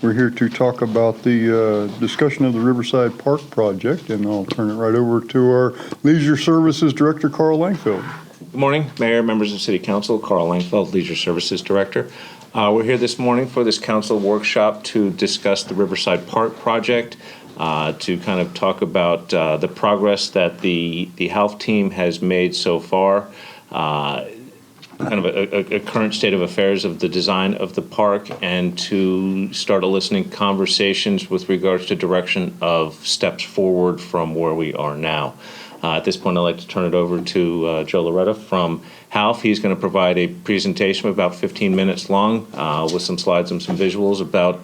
We're here to talk about the discussion of the Riverside Park project, and I'll turn it right over to our Leisure Services Director, Carl Langfeld. Good morning, Mayor, members of City Council. Carl Langfeld, Leisure Services Director. We're here this morning for this council workshop to discuss the Riverside Park project, to kind of talk about the progress that the Halff team has made so far, kind of a current state of affairs of the design of the park, and to start eliciting conversations with regards to direction of steps forward from where we are now. At this point, I'd like to turn it over to Joe Loretta from Halff. He's going to provide a presentation of about 15 minutes long with some slides and some visuals about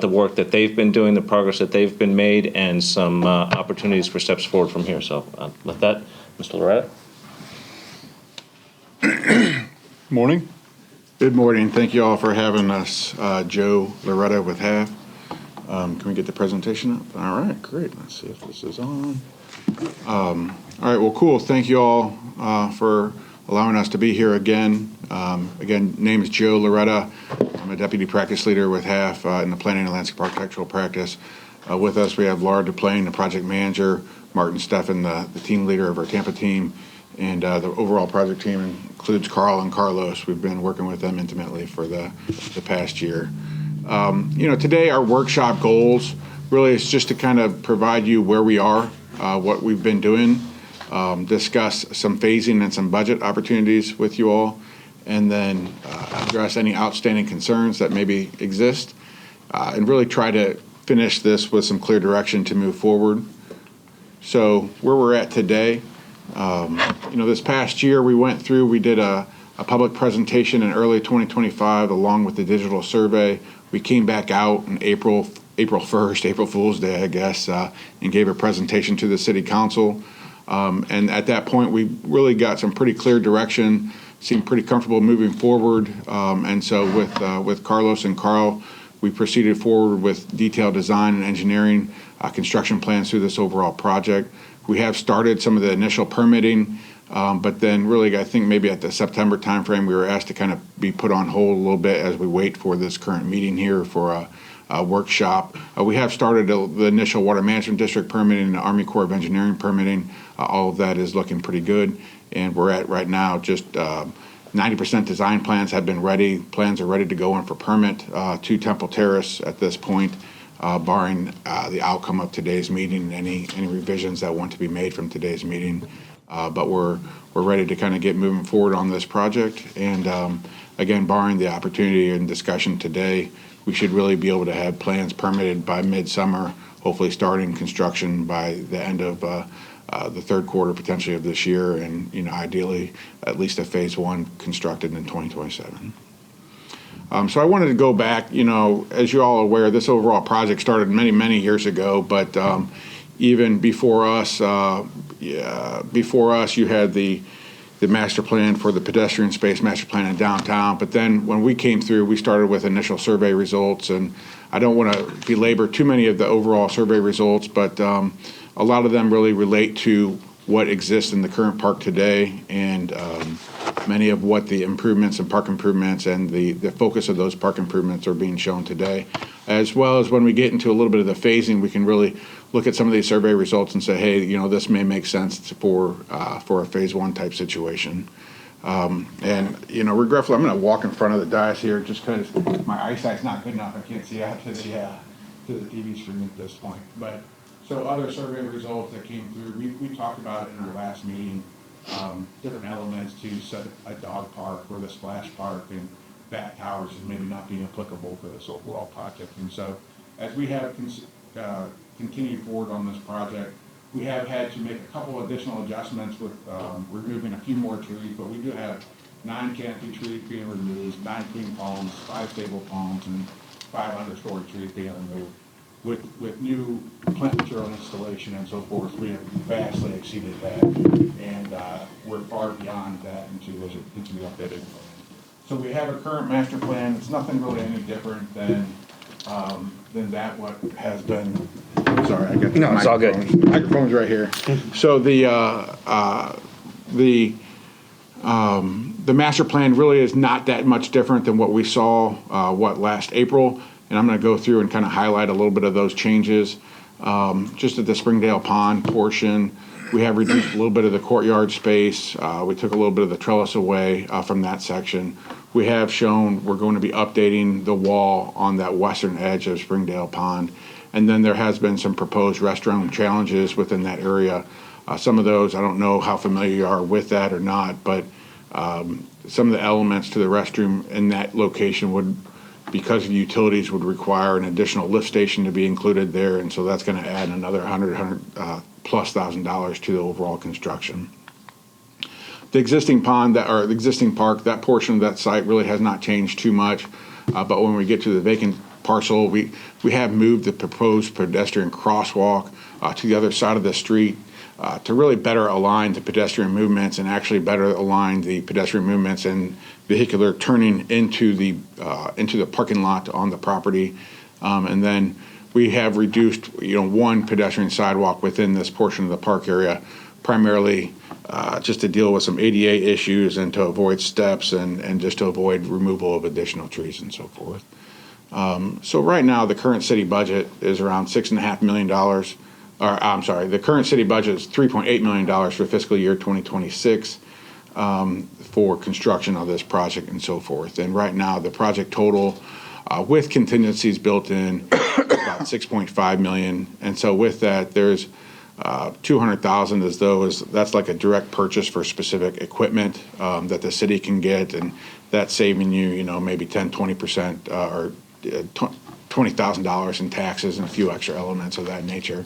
the work that they've been doing, the progress that they've been made, and some opportunities for steps forward from here. So with that, Mr. Loretta. Morning. Good morning. Thank you all for having us. Joe Loretta with Halff. Can we get the presentation up? All right, great. Let's see if this is on. All right, well, cool. Thank you all for allowing us to be here again. Again, name is Joe Loretta. I'm a deputy practice leader with Halff in the planning and landscape architectural practice. With us, we have Laura Duplain, the project manager, Martin Steffen, the team leader of our Tampa team, and the overall project team includes Carl and Carlos. We've been working with them intimately for the past year. Today our workshop goals really is just to kind of provide you where we are, what we've been doing, discuss some phasing and some budget opportunities with you all, and then address any outstanding concerns that maybe exist, and really try to finish this with some clear direction to move forward. So where we're at today, this past year we did a public presentation in early 2025 along with the digital survey. We came back out in April 1st, April Fool's Day, I guess, and gave a presentation to the City Council. And at that point, we really got some pretty clear direction, seemed pretty comfortable moving forward. And so with Carlos and Carl, we proceeded forward with detailed design and engineering construction plans through this overall project. We have started some of the initial permitting, but then really I think maybe at the September timeframe, we were asked to kind of be put on hold a little bit as we wait for this current meeting here for a workshop. We have started the initial water management district permitting and the Army Corps of Engineering permitting. All of that is looking pretty good, and we're at right now just 90% design plans have been ready. Plans are ready to go in for permit to Temple Terrace at this point, barring the outcome of today's meeting, any revisions that want to be made from today's meeting. But we're ready to kind of get moving forward on this project. And again, barring the opportunity and discussion today, we should really be able to have plans permitted by midsummer, hopefully starting construction by the end of the third quarter potentially of this year, and ideally at least a phase one constructed in 2027. So I wanted to go back, as you're all aware, this overall project started many years ago, but even before us, you had the master plan for the pedestrian space master plan in downtown. But then when we came through, we started with initial survey results, and I don't want to belabor too many of the overall survey results, but a lot of them really relate to what exists in the current park today, and many of what the improvements and park improvements and the focus of those park improvements are being shown today. As well as when we get into a little bit of the phasing, we can really look at some of these survey results and say, hey, this may make sense for a phase one type situation. Regretfully, I'm going to walk in front of the dais here just because my eyesight's not good enough. I can't see out to the TV screen at this point. But so other survey results that came through, we talked about it in our last meeting, different elements to set a dog park or the splash park and bat towers is maybe not being applicable for this overall project. And so as we have continued forward on this project, we have had to make a couple additional adjustments with removing a few more trees, but we do have 9 canopy trees being removed, 9 green palms, 5 stable palms, and 5 understory trees being removed. With new plant material installation and so forth, we have vastly exceeded that, and we're far beyond that into the updated. So we have a current master plan. It's nothing really any different than that what has been. Sorry, I got the no, it's all good. Microphone's right here. So the master plan really is not that much different than what we saw last April. and I'm going to go through and kind of highlight a little bit of those changes. Just at the Springdale Pond portion, we have reduced a little bit of the courtyard space. We took a little bit of the trellis away from that section. We have shown we're going to be updating the wall on that western edge of Springdale Pond. And then there has been some proposed restroom challenges within that area. Some of those, I don't know how familiar you are with that or not, but some of the elements to the restroom in that location would, because of utilities, would require an additional lift station to be included there. And so that's going to add another plus $1,000 to the overall construction. The existing pond, or the existing park, that portion of that site really has not changed too much. But when we get to the vacant parcel, we have moved the proposed pedestrian crosswalk to the other side of the street to really better align the pedestrian movements and actually better align the pedestrian movements and vehicular turning into the parking lot on the property. And then we have reduced, one pedestrian sidewalk within this portion of the park area, primarily just to deal with some ADA issues and to avoid steps and just to avoid removal of additional trees and so forth. So right now, the current city budget is around $6.5 million. The current city budget is $3.8 million for fiscal year 2026 for construction of this project and so forth. And right now, the project total with contingencies built in about $6.5 million. And so with that, there's $200,000 that's like a direct purchase for specific equipment that the city can get, and that's saving you, maybe 10-20% or $20,000 in taxes and a few extra elements of that nature.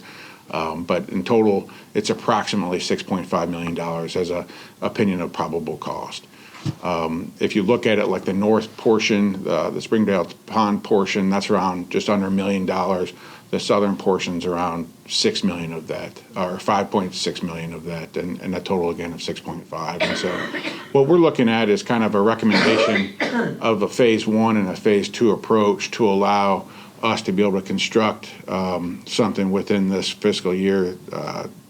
But in total, it's approximately $6.5 million as a opinion of probable cost. If you look at it like the north portion, the Springdale Pond portion, that's around just under $1 million. The southern portion's around $6 million of that, or $5.6 million of that, and a total again of 6.5. And so what we're looking at is kind of a recommendation of a phase one and a phase two approach to allow us to be able to construct something within this fiscal year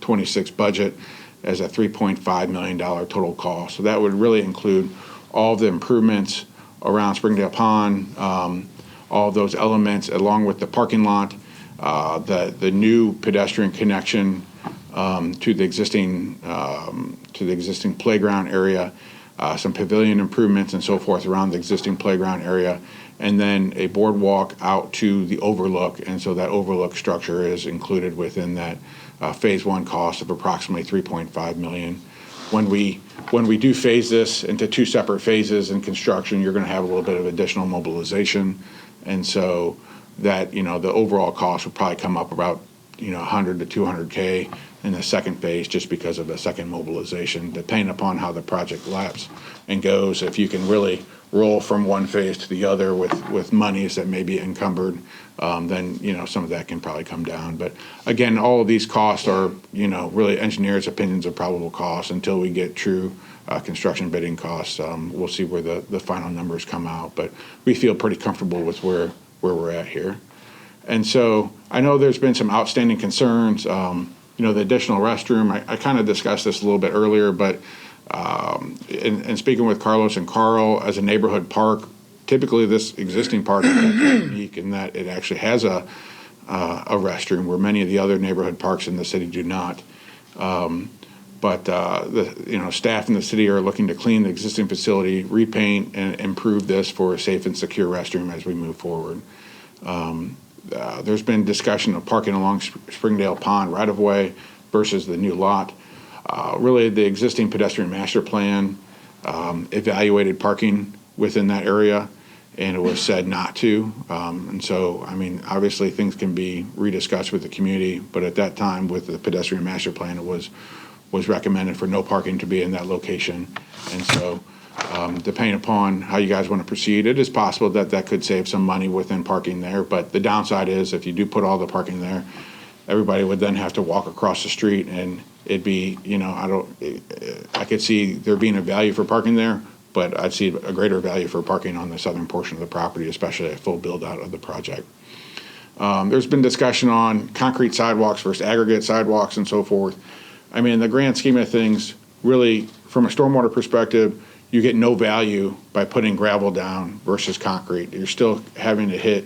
26 budget as a $3.5 million total cost. So that would really include all of the improvements around Springdale Pond, all of those elements along with the parking lot, the new pedestrian connection to the existing playground area, some pavilion improvements and so forth around the existing playground area, and then a boardwalk out to the overlook. And so that overlook structure is included within that phase one cost of approximately $3.5 million. When we do phase this into two separate phases in construction, you're going to have a little bit of additional mobilization, and so that the overall cost would probably come up about 100 to 200K in the second phase, just because of the second mobilization, depending upon how the project laps and goes. If you can really roll from one phase to the other with monies that may be encumbered, then some of that can probably come down. But again, all of these costs are really engineers' opinions of probable costs until we get true construction bidding costs. We'll see where the final numbers come out, but we feel pretty comfortable with where we're at here. And so I know there's been some outstanding concerns. The additional restroom, I kind of discussed this a little bit earlier, but in speaking with Carlos and Carl, as a neighborhood park, typically this existing park is unique in that it actually has a restroom where many of the other neighborhood parks in the city do not. But staff in the city are looking to clean the existing facility, repaint, and improve this for a safe and secure restroom as we move forward. There's been discussion of parking along Springdale Pond right-of-way versus the new lot. Really, the existing pedestrian master plan evaluated parking within that area, and it was said not to. And so, obviously things can be rediscussed with the community, but at that time with the pedestrian master plan, it was recommended for no parking to be in that location. And so, depending upon how you guys want to proceed, it is possible that could save some money within parking there. But the downside is if you do put all the parking there, everybody would then have to walk across the street, and it'd be, I could see there being a value for parking there, but I'd see a greater value for parking on the southern portion of the property, especially a full build out of the project. There's been discussion on concrete sidewalks versus aggregate sidewalks and so forth. In the grand scheme of things, really, from a stormwater perspective, you get no value by putting gravel down versus concrete. You're still having to hit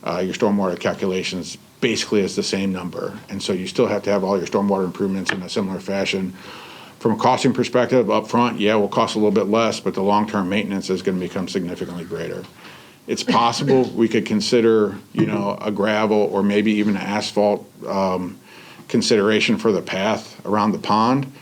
your stormwater calculations basically is the same number. And so you still have to have all your stormwater improvements in a similar fashion. From a costing perspective, up front, yeah, will cost a little bit less, but the long-term maintenance is going to become significantly greater. It's possible we could consider, a gravel or maybe even an asphalt consideration for the path around the pond.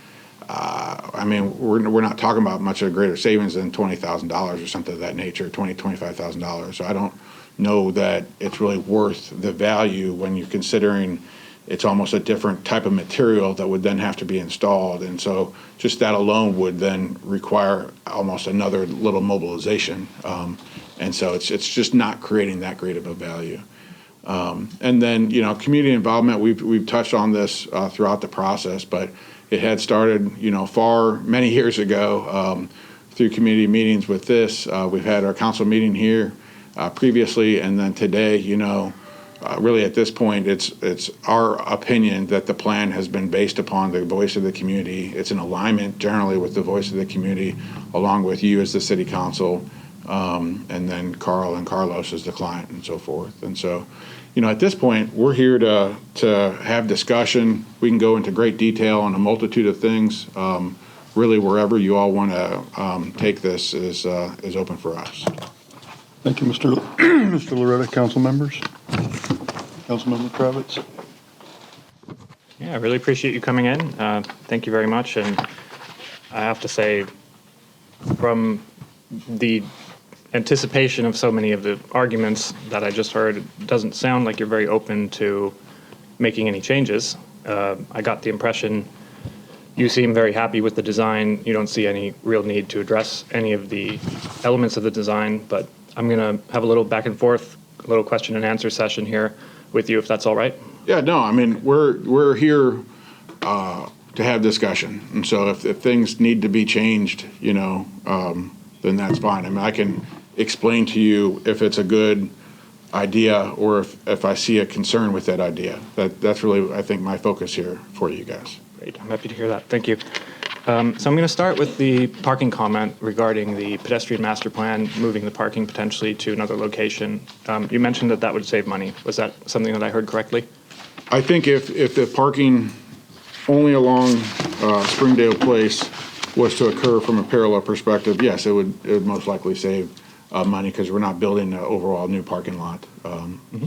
We're not talking about much of a greater savings than $20,000 or something of that nature, $25,000. So I don't know that it's really worth the value when you're considering it's almost a different type of material that would then have to be installed. And so just that alone would then require almost another little mobilization. And so it's just not creating that great of a value. And then, community involvement, we've touched on this throughout the process, but it had started, many years ago through community meetings with this. We've had our council meeting here previously, and then today, really at this point, it's our opinion that the plan has been based upon the voice of the community. It's in alignment generally with the voice of the community, along with you as the city council, and then Carl and Carlos as the client and so forth. And so, at this point, we're here to have discussion. We can go into great detail on a multitude of things. Really, wherever you all want to take this is open for us. Thank you, Mr. Loretta. Council members? Councilmember Kravitz? Yeah, I really appreciate you coming in. Thank you very much. And I have to say, from the anticipation of so many of the arguments that I just heard, it doesn't sound like you're very open to making any changes. I got the impression you seem very happy with the design. You don't see any real need to address any of the elements of the design, but I'm going to have a little back and forth, a little question and answer session here with you, if that's all right. Yeah, no, we're here to have discussion. And so if things need to be changed, then that's fine. I can explain to you if it's a good idea or if I see a concern with that idea. That's really, I think, my focus here for you guys. Great, I'm happy to hear that. Thank you. So I'm going to start with the parking comment regarding the pedestrian master plan, moving the parking potentially to another location. You mentioned that would save money. Was that something that I heard correctly? I think if the parking only along Springdale Place was to occur from a parallel perspective, yes, it would most likely save money because we're not building an overall new parking lot.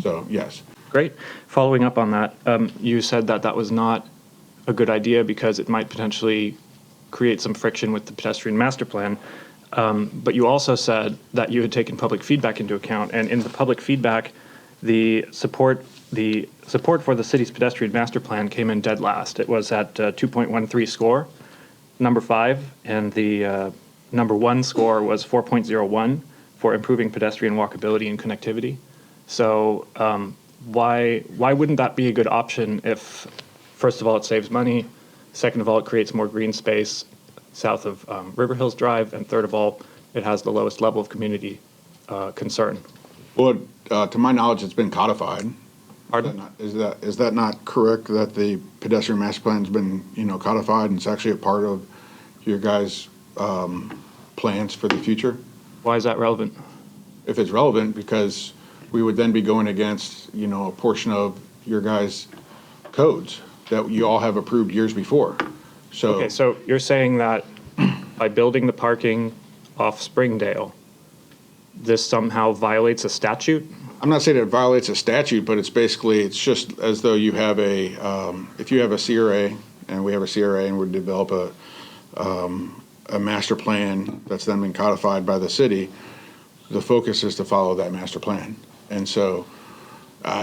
So, yes. Great. Following up on that, you said that was not a good idea because it might potentially create some friction with the pedestrian master plan. But you also said that you had taken public feedback into account, and in the public feedback, the support for the city's pedestrian master plan came in dead last. It was at 2.13 score, number 5, and the number 1 score was 4.01 for improving pedestrian walkability and connectivity. So why wouldn't that be a good option if, first of all, it saves money, second of all, it creates more green space south of River Hills Drive, and third of all, it has the lowest level of community concern? Well, to my knowledge, it's been codified. Pardon? Is that not correct, that the pedestrian master plan's been, codified and it's actually a part of your guys' plans for the future? Why is that relevant? If it's relevant, because we would then be going against, a portion of your guys' codes that you all have approved years before. So, Okay, so you're saying that by building the parking off Springdale, this somehow violates a statute? I'm not saying it violates a statute, but it's just as though you have if you have a CRA, and we have a CRA, and we develop a master plan that's then been codified by the city, the focus is to follow that master plan. And so,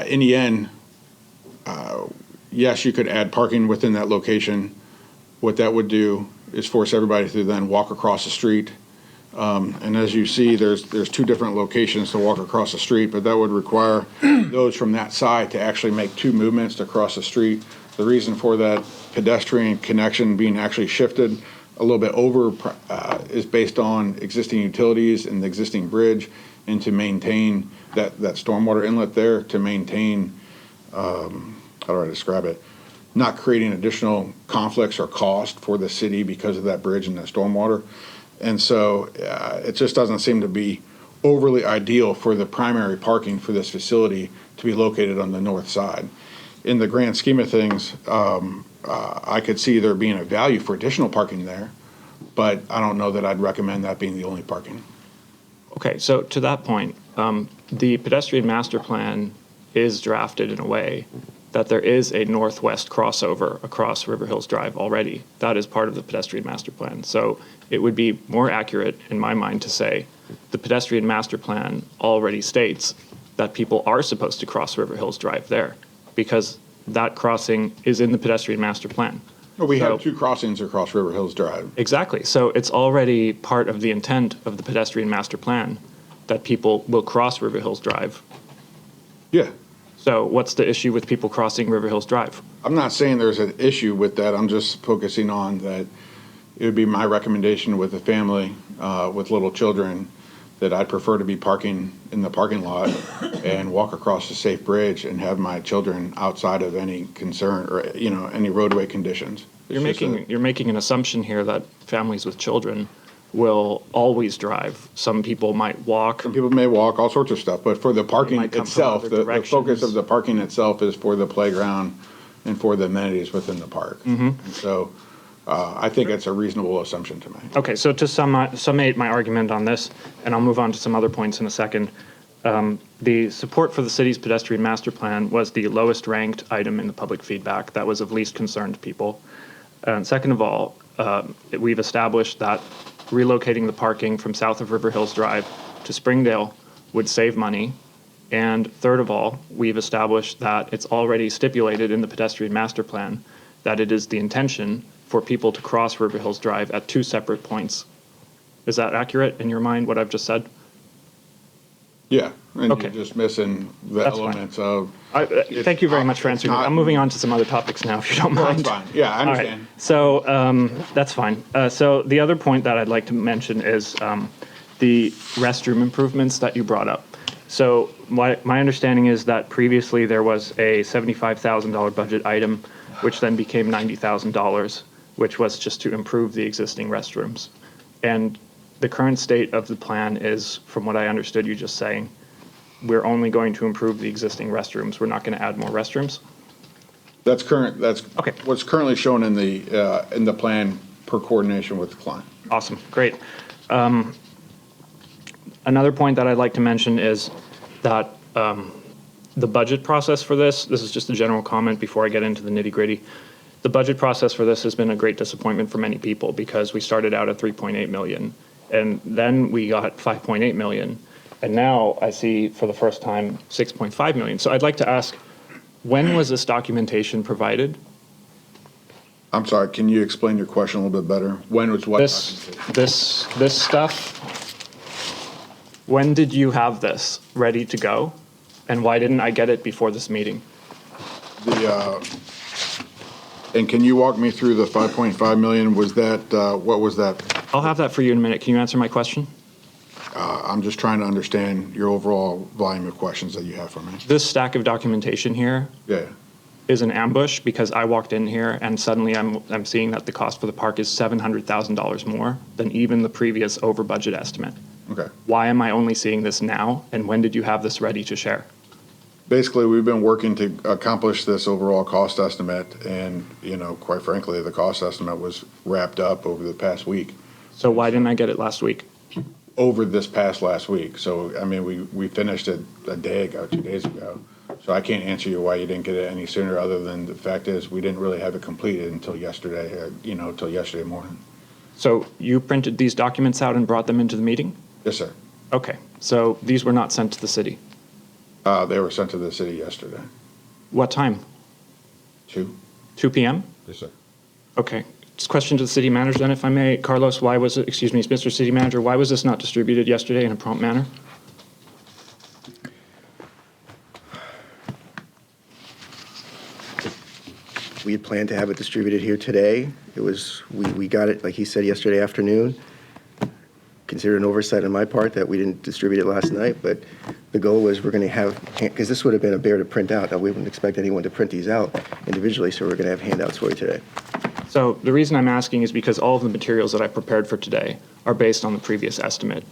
in the end, yes, you could add parking within that location. What that would do is force everybody to then walk across the street. And as you see, there's 2 different locations to walk across the street, but that would require those from that side to actually make 2 movements to cross the street. The reason for that pedestrian connection being actually shifted a little bit over is based on existing utilities and the existing bridge, and to maintain that stormwater inlet there, to maintain, how do I describe it? Not creating additional conflicts or cost for the city because of that bridge and that stormwater. And so it just doesn't seem to be overly ideal for the primary parking for this facility to be located on the north side. In the grand scheme of things, I could see there being a value for additional parking there, but I don't know that I'd recommend that being the only parking. Okay, so to that point, the pedestrian master plan is drafted in a way that there is a northwest crossover across River Hills Drive already. That is part of the pedestrian master plan. So it would be more accurate, in my mind, to say the pedestrian master plan already states that people are supposed to cross River Hills Drive there, because that crossing is in the pedestrian master plan. Well, we So- have 2 crossings across River Hills Drive. Exactly. So it's already part of the intent of the pedestrian master plan that people will cross River Hills Drive. Yeah. So what's the issue with people crossing River Hills Drive? I'm not saying there's an issue with that. I'm just focusing on that it would be my recommendation with a family with little children that I'd prefer to be parking in the parking lot and walk across the safe bridge and have my children outside of any concern or, any roadway conditions. You're It's just making you're making an assumption here that families with children will always drive. Some people might walk. People may walk, all sorts of stuff, but for the parking might come from itself, other the focus directions. of the parking itself is for the playground and for the amenities within the park. And so I think it's a reasonable assumption to make. Okay, so to summate my argument on this, and I'll move on to some other points in a second. The support for the city's pedestrian master plan was the lowest ranked item in the public feedback. That was of least concern to people. And second of all, we've established that relocating the parking from south of River Hills Drive to Springdale would save money. And third of all, we've established that it's already stipulated in the pedestrian master plan that it is the intention for people to cross River Hills Drive at 2 separate points. Is that accurate in your mind, what I've just said? Yeah, and Okay. you're just missing the That's fine. elements of. Thank you very much for it's answering. not- I'm moving on to some other topics now, if you don't No, mind. that's fine. Yeah, I All right. understand. So that's fine. So the other point that I'd like to mention is the restroom improvements that you brought up. So my understanding is that previously there was a $75,000 budget item, which then became $90,000, which was just to improve the existing restrooms. And the current state of the plan is, from what I understood you just saying, we're only going to improve the existing restrooms. We're not going to add more restrooms. That's current, that's Okay. what's currently shown in the plan per coordination with the client. Awesome, great. Another point that I'd like to mention is that the budget process for this is just a general comment before I get into the nitty-gritty. The budget process for this has been a great disappointment for many people because we started out at 3.8 million, and then we got 5.8 million, and now I see for the first time 6.5 million. So I'd like to ask, when was this documentation provided? I'm sorry, can you explain your question a little bit better? When was what? This stuff, when did you have this ready to go? And why didn't I get it before this meeting? And can you walk me through the 5.5 million? Was that, what was that? I'll have that for you in a minute. Can you answer my question? I'm just trying to understand your overall volume of questions that you have for me. This stack of documentation here Yeah. is an ambush because I walked in here and suddenly I'm seeing that the cost for the park is $700,000 more than even the previous over budget estimate. Okay. Why am I only seeing this now? And when did you have this ready to share? Basically, we've been working to accomplish this overall cost estimate, and, quite frankly, the cost estimate was wrapped up over the past week, So why didn't I get it last week? over this past last week. So, I mean, we finished it a day ago, 2 days ago. So I can't answer you why you didn't get it any sooner, other than the fact is, we didn't really have it completed until yesterday, till yesterday morning. So you printed these documents out and brought them into the meeting? Yes, sir. Okay, so these were not sent to the city. They were sent to the city yesterday. What time? 2? 2 p.m.? Yes, sir. Okay. Just question to the city manager then, if I may. Carlos, why was it, excuse me, Mr. City Manager, why was this not distributed yesterday in a prompt manner? We had planned to have it distributed here today. It was, we got it, like he said, yesterday afternoon. Considered an oversight on my part that we didn't distribute it last night, but the goal was we're going to have, because this would have been a bear to print out. Now, we wouldn't expect anyone to print these out individually, so we're going to have handouts for you today. So the reason I'm asking is because all of the materials that I prepared for today are based on the previous estimate.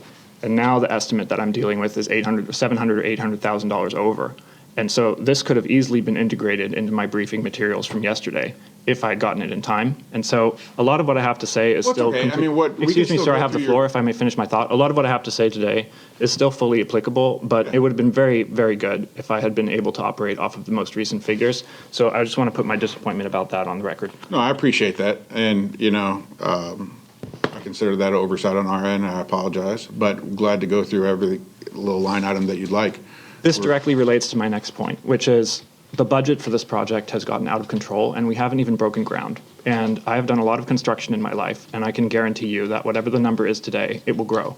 And now the estimate that I'm dealing with is $700,000 or $800,000 over. And so this could have easily been integrated into my briefing materials from yesterday if I had gotten it in time. And so a lot of what I have to say is Well, it's still. okay. I mean, we can Excuse me, still sir, I go have the through floor, your- if I may finish my thought. A lot of what I have to say today is still fully applicable, but it would have been very, very good if I had been able to operate off of the most recent figures. So I just want to put my disappointment about that on the record. No, I appreciate that, and, I consider that oversight on our end, I apologize, but glad to go through every little line item that you'd like. This directly relates to my next point, which is the budget for this project has gotten out of control and we haven't even broken ground. And I have done a lot of construction in my life, and I can guarantee you that whatever the number is today, it will grow.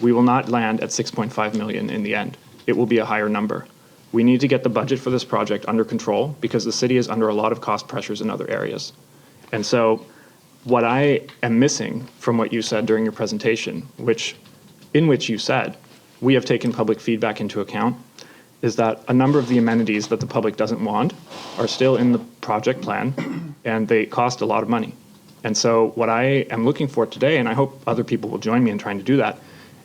We will not land at 6.5 million in the end. It will be a higher number. We need to get the budget for this project under control because the city is under a lot of cost pressures in other areas. And so what I am missing from what you said during your presentation, in which you said we have taken public feedback into account, is that a number of the amenities that the public doesn't want are still in the project plan, and they cost a lot of money. And so what I am looking for today, and I hope other people will join me in trying to do that,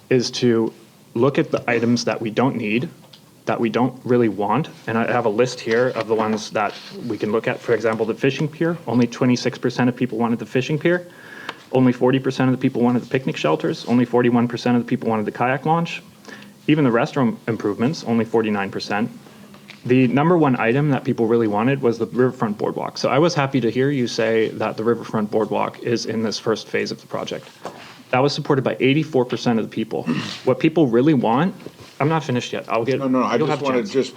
is to look at the items that we don't need, that we don't really want. And I have a list here of the ones that we can look at. For example, the fishing pier, only 26% of people wanted the fishing pier. Only 40% of the people wanted the picnic shelters. Only 41% of the people wanted the kayak launch. Even the restroom improvements, only 49%. The number one item that people really wanted was the riverfront boardwalk. So I was happy to hear you say that the riverfront boardwalk is in this first phase of the project. That was supported by 84% of the people. What people really want, I'm not finished yet. I'll get. No, I you'll just have a wanted chance. just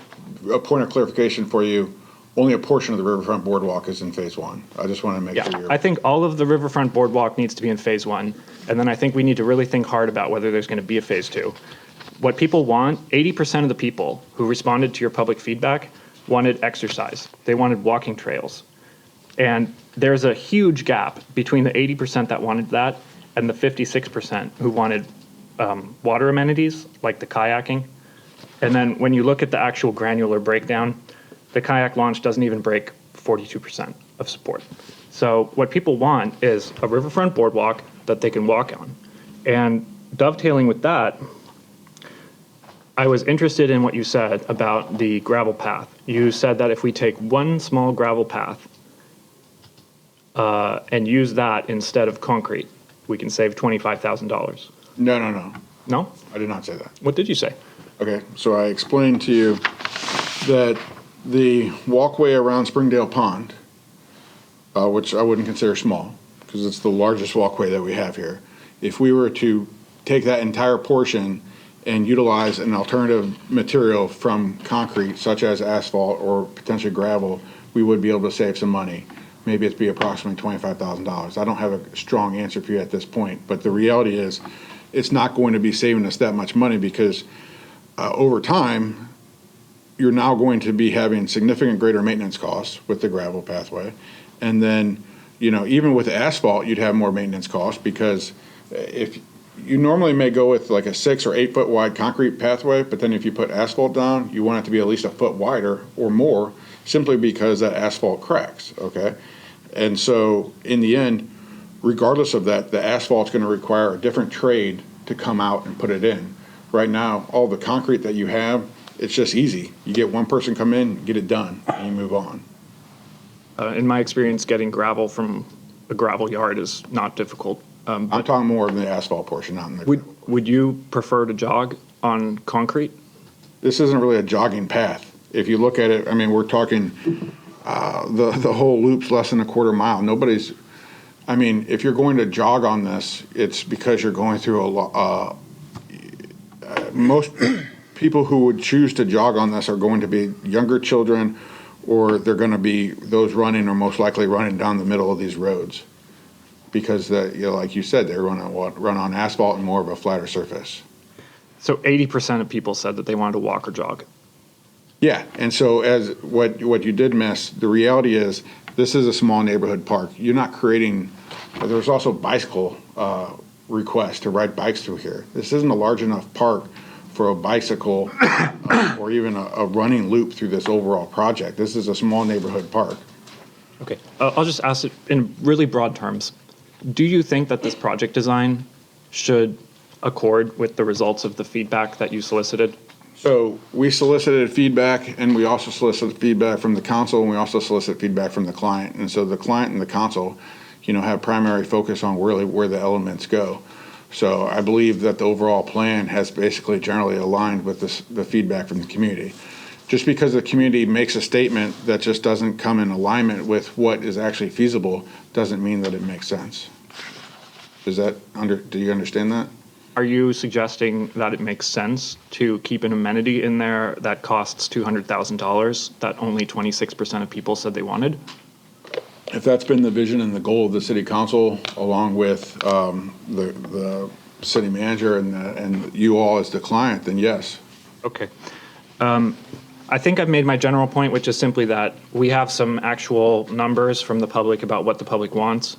a point of clarification for you. Only a portion of the riverfront boardwalk is in phase one. I just want to make sure Yeah, you're. I think all of the riverfront boardwalk needs to be in phase one. And then I think we need to really think hard about whether there's going to be a phase two. What people want, 80% of the people who responded to your public feedback wanted exercise. They wanted walking trails. And there's a huge gap between the 80% that wanted that and the 56% who wanted water amenities, like the kayaking. And then when you look at the actual granular breakdown, the kayak launch doesn't even break 42% of support. So what people want is a riverfront boardwalk that they can walk on. And dovetailing with that, I was interested in what you said about the gravel path. You said that if we take one small gravel path and use that instead of concrete, we can save $25,000. No. No? I did not say that. What did you say? Okay, so I explained to you that the walkway around Springdale Pond, which I wouldn't consider small, because it's the largest walkway that we have here, if we were to take that entire portion and utilize an alternative material from concrete, such as asphalt or potentially gravel, we would be able to save some money. Maybe it'd be approximately $25,000. I don't have a strong answer for you at this point, but the reality is it's not going to be saving us that much money because over time, you're now going to be having significant greater maintenance costs with the gravel pathway. And then, even with asphalt, you'd have more maintenance costs because if you normally may go with like a 6 or 8 foot wide concrete pathway, but then if you put asphalt down, you want it to be at least a foot wider or more simply because that asphalt cracks, okay? And so in the end, regardless of that, the asphalt's going to require a different trade to come out and put it in. Right now, all the concrete that you have, it's just easy. You get one person come in, get it done, and you move on. In my experience, getting gravel from a gravel yard is not difficult. I'm talking more of the asphalt portion, not in the gravel. Would you prefer to jog on concrete? This isn't really a jogging path. If you look at it, we're talking the whole loop's less than a quarter mile. If you're going to jog on this, it's because you're going through a lot. Most people who would choose to jog on this are going to be younger children, or they're going to be those running or most likely running down the middle of these roads. Because, like you said, they're going to run on asphalt and more of a flatter surface. So 80% of people said that they wanted to walk or jog. Yeah, and so as what you did miss, the reality is this is a small neighborhood park. You're not creating. There's also bicycle requests to ride bikes through here. This isn't a large enough park for a bicycle or even a running loop through this overall project. This is a small neighborhood park. Okay, I'll just ask it in really broad terms. Do you think that this project design should accord with the results of the feedback that you solicited? So we solicited feedback, and we also solicited feedback from the council, and we also solicited feedback from the client. And so the client and the council, have primary focus on where the elements go. So I believe that the overall plan has basically generally aligned with the feedback from the community. Just because the community makes a statement that just doesn't come in alignment with what is actually feasible doesn't mean that it makes sense. Do you understand that? Are you suggesting that it makes sense to keep an amenity in there that costs $200,000 that only 26% of people said they wanted? If that's been the vision and the goal of the city council, along with the city manager and you all as the client, then yes. Okay. I think I've made my general point, which is simply that we have some actual numbers from the public about what the public wants.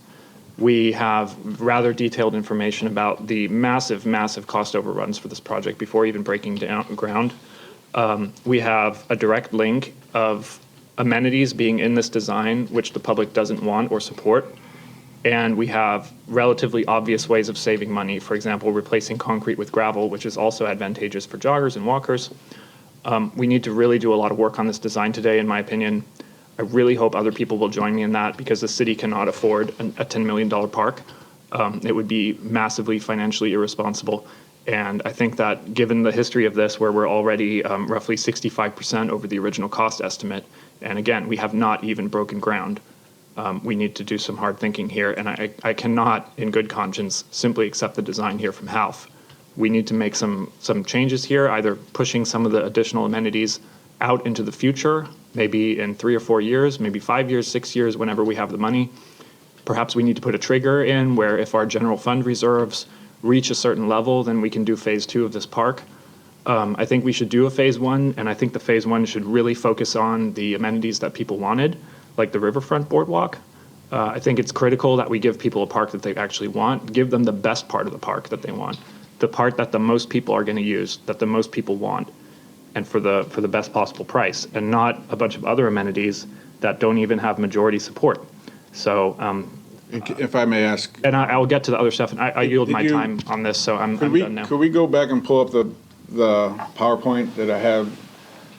We have rather detailed information about the massive, massive cost overruns for this project before even breaking down ground. We have a direct link of amenities being in this design which the public doesn't want or support. And we have relatively obvious ways of saving money. For example, replacing concrete with gravel, which is also advantageous for joggers and walkers. We need to really do a lot of work on this design today, in my opinion. I really hope other people will join me in that because the city cannot afford a $10 million park. It would be massively financially irresponsible. And I think that given the history of this, where we're already roughly 65% over the original cost estimate, and again, we have not even broken ground, we need to do some hard thinking here. And I cannot, in good conscience, simply accept the design here from Halff. We need to make some changes here, either pushing some of the additional amenities out into the future, maybe in 3 or 4 years, maybe 5 years, 6 years, whenever we have the money. Perhaps we need to put a trigger in where if our general fund reserves reach a certain level, then we can do phase 2 of this park. I think we should do a phase 1, and I think the phase 1 should really focus on the amenities that people wanted, like the riverfront boardwalk. I think it's critical that we give people a park that they actually want, give them the best part of the park that they want, the part that the most people are going to use, that the most people want, and for the best possible price, and not a bunch of other amenities that don't even have majority support. So, If I may ask, and I'll get to the other stuff, and I yield Did my you- time on this, so I'm done now. could we go back and pull up the PowerPoint that I have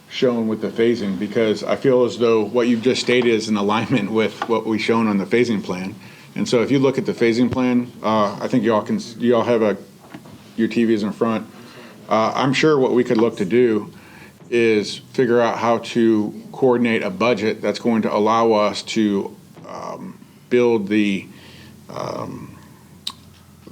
shown with the phasing? Because I feel as though what you've just stated is in alignment with what we've shown on the phasing plan. And so if you look at the phasing plan, I think you all have your TVs in front. I'm sure what we could look to do is figure out how to coordinate a budget that's going to allow us to build the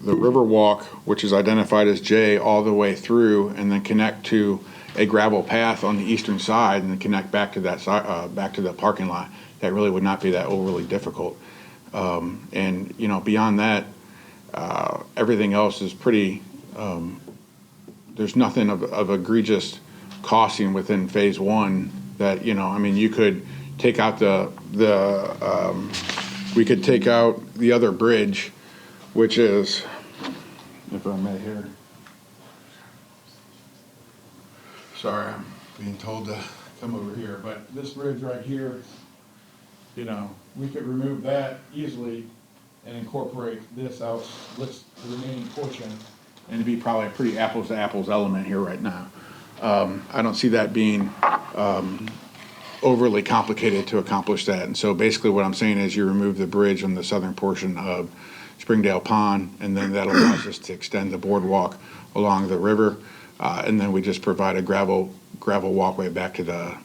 Riverwalk, which is identified as J, all the way through, and then connect to a gravel path on the eastern side, and then connect back to that side, back to the parking lot. That really would not be that overly difficult. And beyond that, everything else is pretty. There's nothing of egregious costing within phase 1 that you could take out we could take out the other bridge, which is, if I may here. Sorry, I'm being told to come over here, but this bridge right here, we could remove that easily and incorporate this out, the remaining portion, and it'd be probably a pretty apples to apples element here right now. I don't see that being overly complicated to accomplish that. And so basically what I'm saying is you remove the bridge on the southern portion of Springdale Pond, and then that allows us to extend the boardwalk along the river. And then we just provide a gravel walkway back to the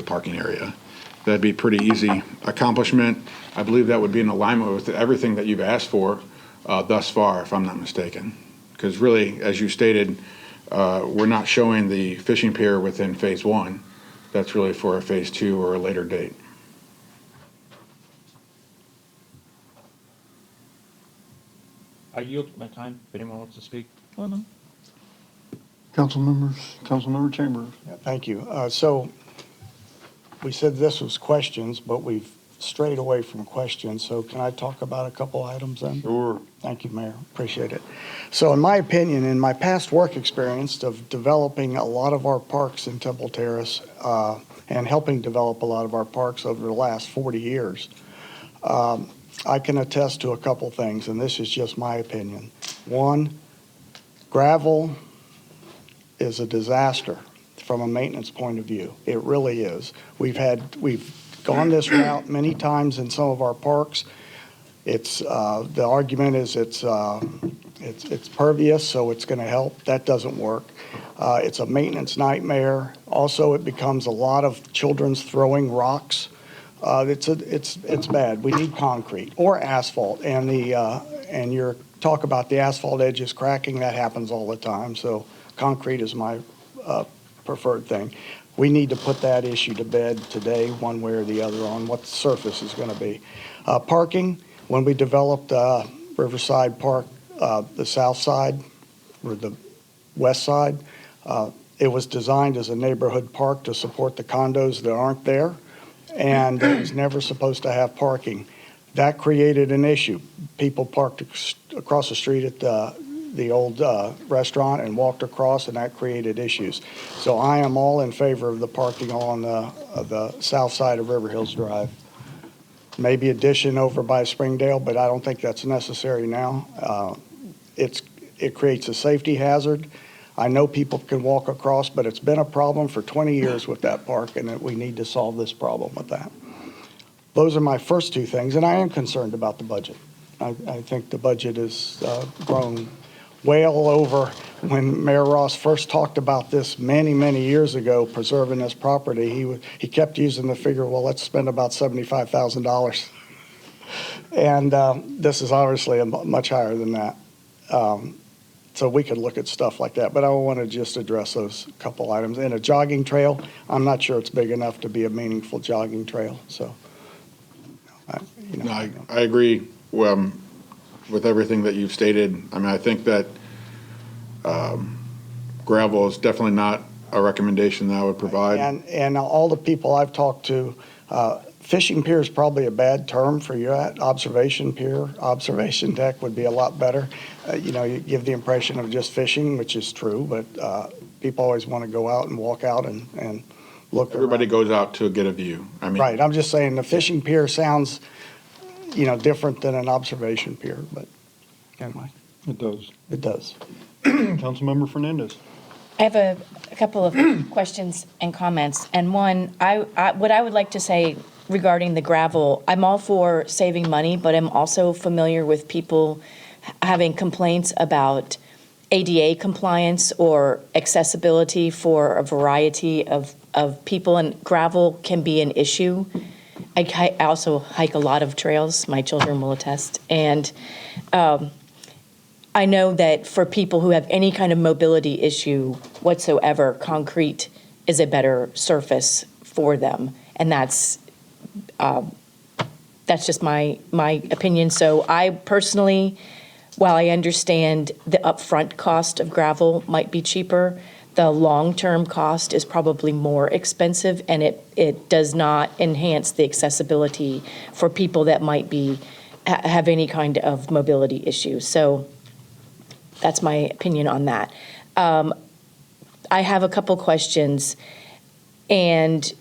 parking area. That'd be pretty easy accomplishment. I believe that would be in alignment with everything that you've asked for thus far, if I'm not mistaken. Because really, as you stated, we're not showing the fishing pier within phase 1. That's really for a phase 2 or a later date. I yield my time if anyone wants to speak. Councilmember Chambers. Yeah, thank you. So we said this was questions, but we've strayed away from questions. So can I talk about a couple items then? Sure. Thank you, Mayor. Appreciate it. So in my opinion, in my past work experience of developing a lot of our parks in Temple Terrace and helping develop a lot of our parks over the last 40 years, I can attest to a couple things, and this is just my opinion. One, gravel is a disaster from a maintenance point of view. It really is. We've gone this route many times in some of our parks. It's, the argument is it's pervious, so it's going to help. That doesn't work. It's a maintenance nightmare. Also, it becomes a lot of children's throwing rocks. It's bad. We need concrete or asphalt. And your talk about the asphalt edges cracking, that happens all the time. So concrete is my preferred thing. We need to put that issue to bed today, one way or the other, on what the surface is going to be. Parking, when we developed Riverside Park, the south side or the west side, it was designed as a neighborhood park to support the condos that aren't there, and it was never supposed to have parking. That created an issue. People parked across the street at the old restaurant and walked across, and that created issues. So I am all in favor of the parking on the south side of River Hills Drive. Maybe addition over by Springdale, but I don't think that's necessary now. It creates a safety hazard. I know people can walk across, but it's been a problem for 20 years with that park, and that we need to solve this problem with that. Those are my first two things, and I am concerned about the budget. I think the budget has grown well over when Mayor Ross first talked about this many, many years ago, preserving this property. He kept using the figure, well, let's spend about $75,000. And this is obviously much higher than that. So we could look at stuff like that, but I want to just address those couple items. And a jogging trail, I'm not sure it's big enough to be a meaningful jogging trail, so. No, I agree with everything that you've stated. I mean, I think that gravel is definitely not a recommendation that I would provide. And all the people I've talked to, fishing pier is probably a bad term for you. Observation pier, observation deck would be a lot better. You give the impression of just fishing, which is true, but people always want to go out and walk out and look. Everybody goes out to get a view. I mean, Right, I'm just saying the fishing pier sounds, different than an observation pier, but anyway, It does. it does. Councilmember Fernandez. I have a couple of questions and comments. And one, what I would like to say regarding the gravel, I'm all for saving money, but I'm also familiar with people having complaints about ADA compliance or accessibility for a variety of people, and gravel can be an issue. I also hike a lot of trails, my children will attest, and I know that for people who have any kind of mobility issue whatsoever, concrete is a better surface for them, and that's just my opinion. So I personally, while I understand the upfront cost of gravel might be cheaper, the long-term cost is probably more expensive, and it does not enhance the accessibility for people that might have any kind of mobility issue. So that's my opinion on that. I have a couple questions, and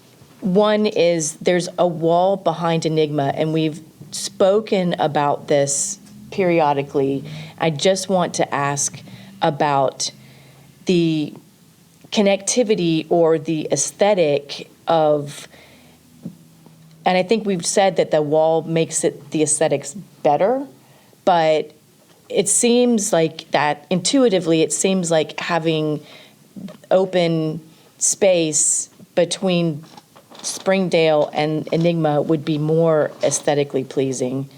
one is there's a wall behind Enigma, and we've spoken about this periodically. I just want to ask about the connectivity or the aesthetic of, and I think we've said that the wall makes the aesthetics better, but it seems like that intuitively, it seems like having open space between Springdale and Enigma would be more aesthetically pleasing.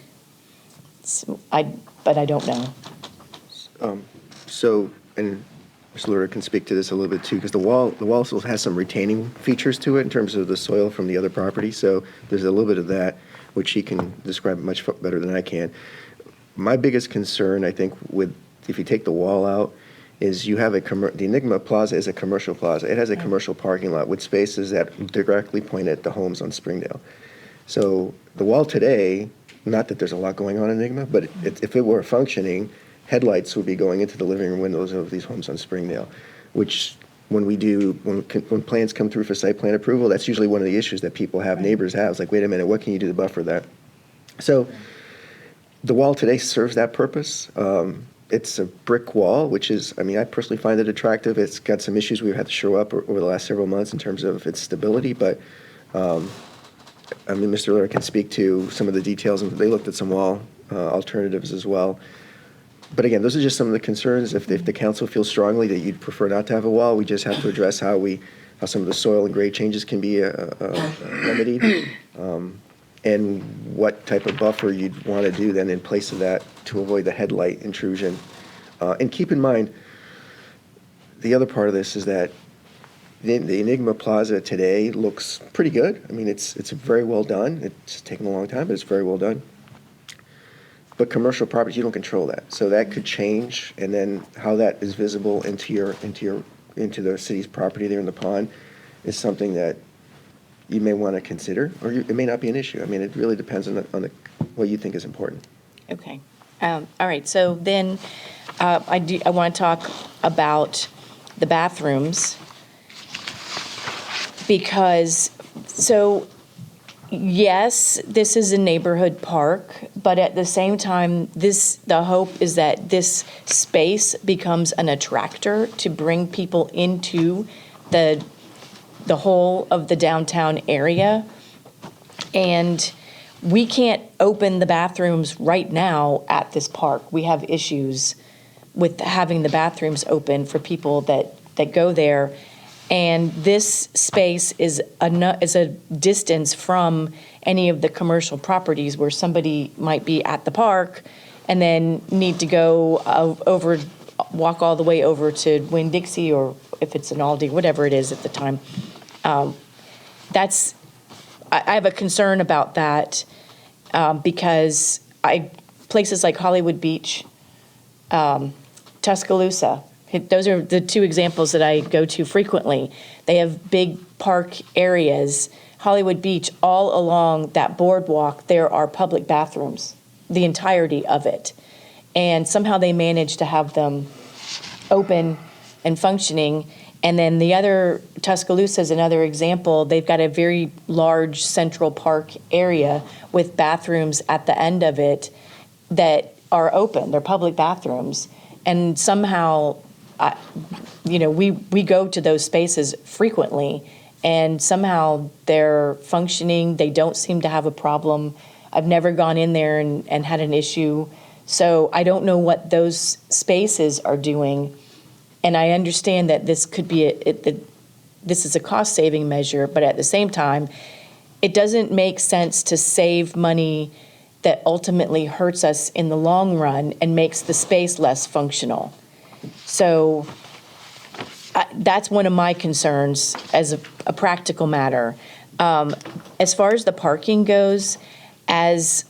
But I don't know. So, and Mr. Lurie can speak to this a little bit too, because the wall still has some retaining features to it in terms of the soil from the other property. So there's a little bit of that, which he can describe much better than I can. My biggest concern, I think, if you take the wall out, is you have the Enigma Plaza is a commercial plaza. It has a commercial parking lot with spaces that directly point at the homes on Springdale. So the wall today, not that there's a lot going on in Enigma, but if it were functioning, headlights would be going into the living room windows of these homes on Springdale, which when plans come through for site plan approval, that's usually one of the issues that people have, neighbors have. It's like, wait a minute, what can you do to buffer that? So the wall today serves that purpose. It's a brick wall, which is, I mean, I personally find it attractive. It's got some issues we've had to show up over the last several months in terms of its stability, but, I mean, Mr. Lura can speak to some of the details, and they looked at some wall alternatives as well. But again, those are just some of the concerns. If the council feels strongly that you'd prefer not to have a wall, we just have to address how some of the soil and grade changes can be remedied, and what type of buffer you'd want to do then in place of that to avoid the headlight intrusion. And keep in mind, the other part of this is that the Enigma Plaza today looks pretty good. I mean, it's very well done. It's taken a long time, but it's very well done. But commercial properties, you don't control that. So that could change, and then how that is visible into the city's property there in the pond is something that you may want to consider, or it may not be an issue. I mean, it really depends on what you think is important. Okay. All right, so then I want to talk about the bathrooms because, so yes, this is a neighborhood park, but at the same time, the hope is that this space becomes an attractor to bring people into the whole of the downtown area. And we can't open the bathrooms right now at this park. We have issues with having the bathrooms open for people that go there. And this space is a distance from any of the commercial properties where somebody might be at the park and then need to go walk all the way over to Winn-Dixie, or if it's an Aldi, whatever it is at the time. I have a concern about that because places like Hollywood Beach, Tuscaloosa, those are the two examples that I go to frequently. They have big park areas. Hollywood Beach, all along that boardwalk, there are public bathrooms, the entirety of it. And somehow they manage to have them open and functioning. And then the other, Tuscaloosa is another example. They've got a very large central park area with bathrooms at the end of it that are open. They're public bathrooms. And somehow, we go to those spaces frequently, and somehow they're functioning. They don't seem to have a problem. I've never gone in there and had an issue. So I don't know what those spaces are doing. And I understand that this could be this is a cost-saving measure, but at the same time, it doesn't make sense to save money that ultimately hurts us in the long run and makes the space less functional. So that's one of my concerns as a practical matter. As far as the parking goes, as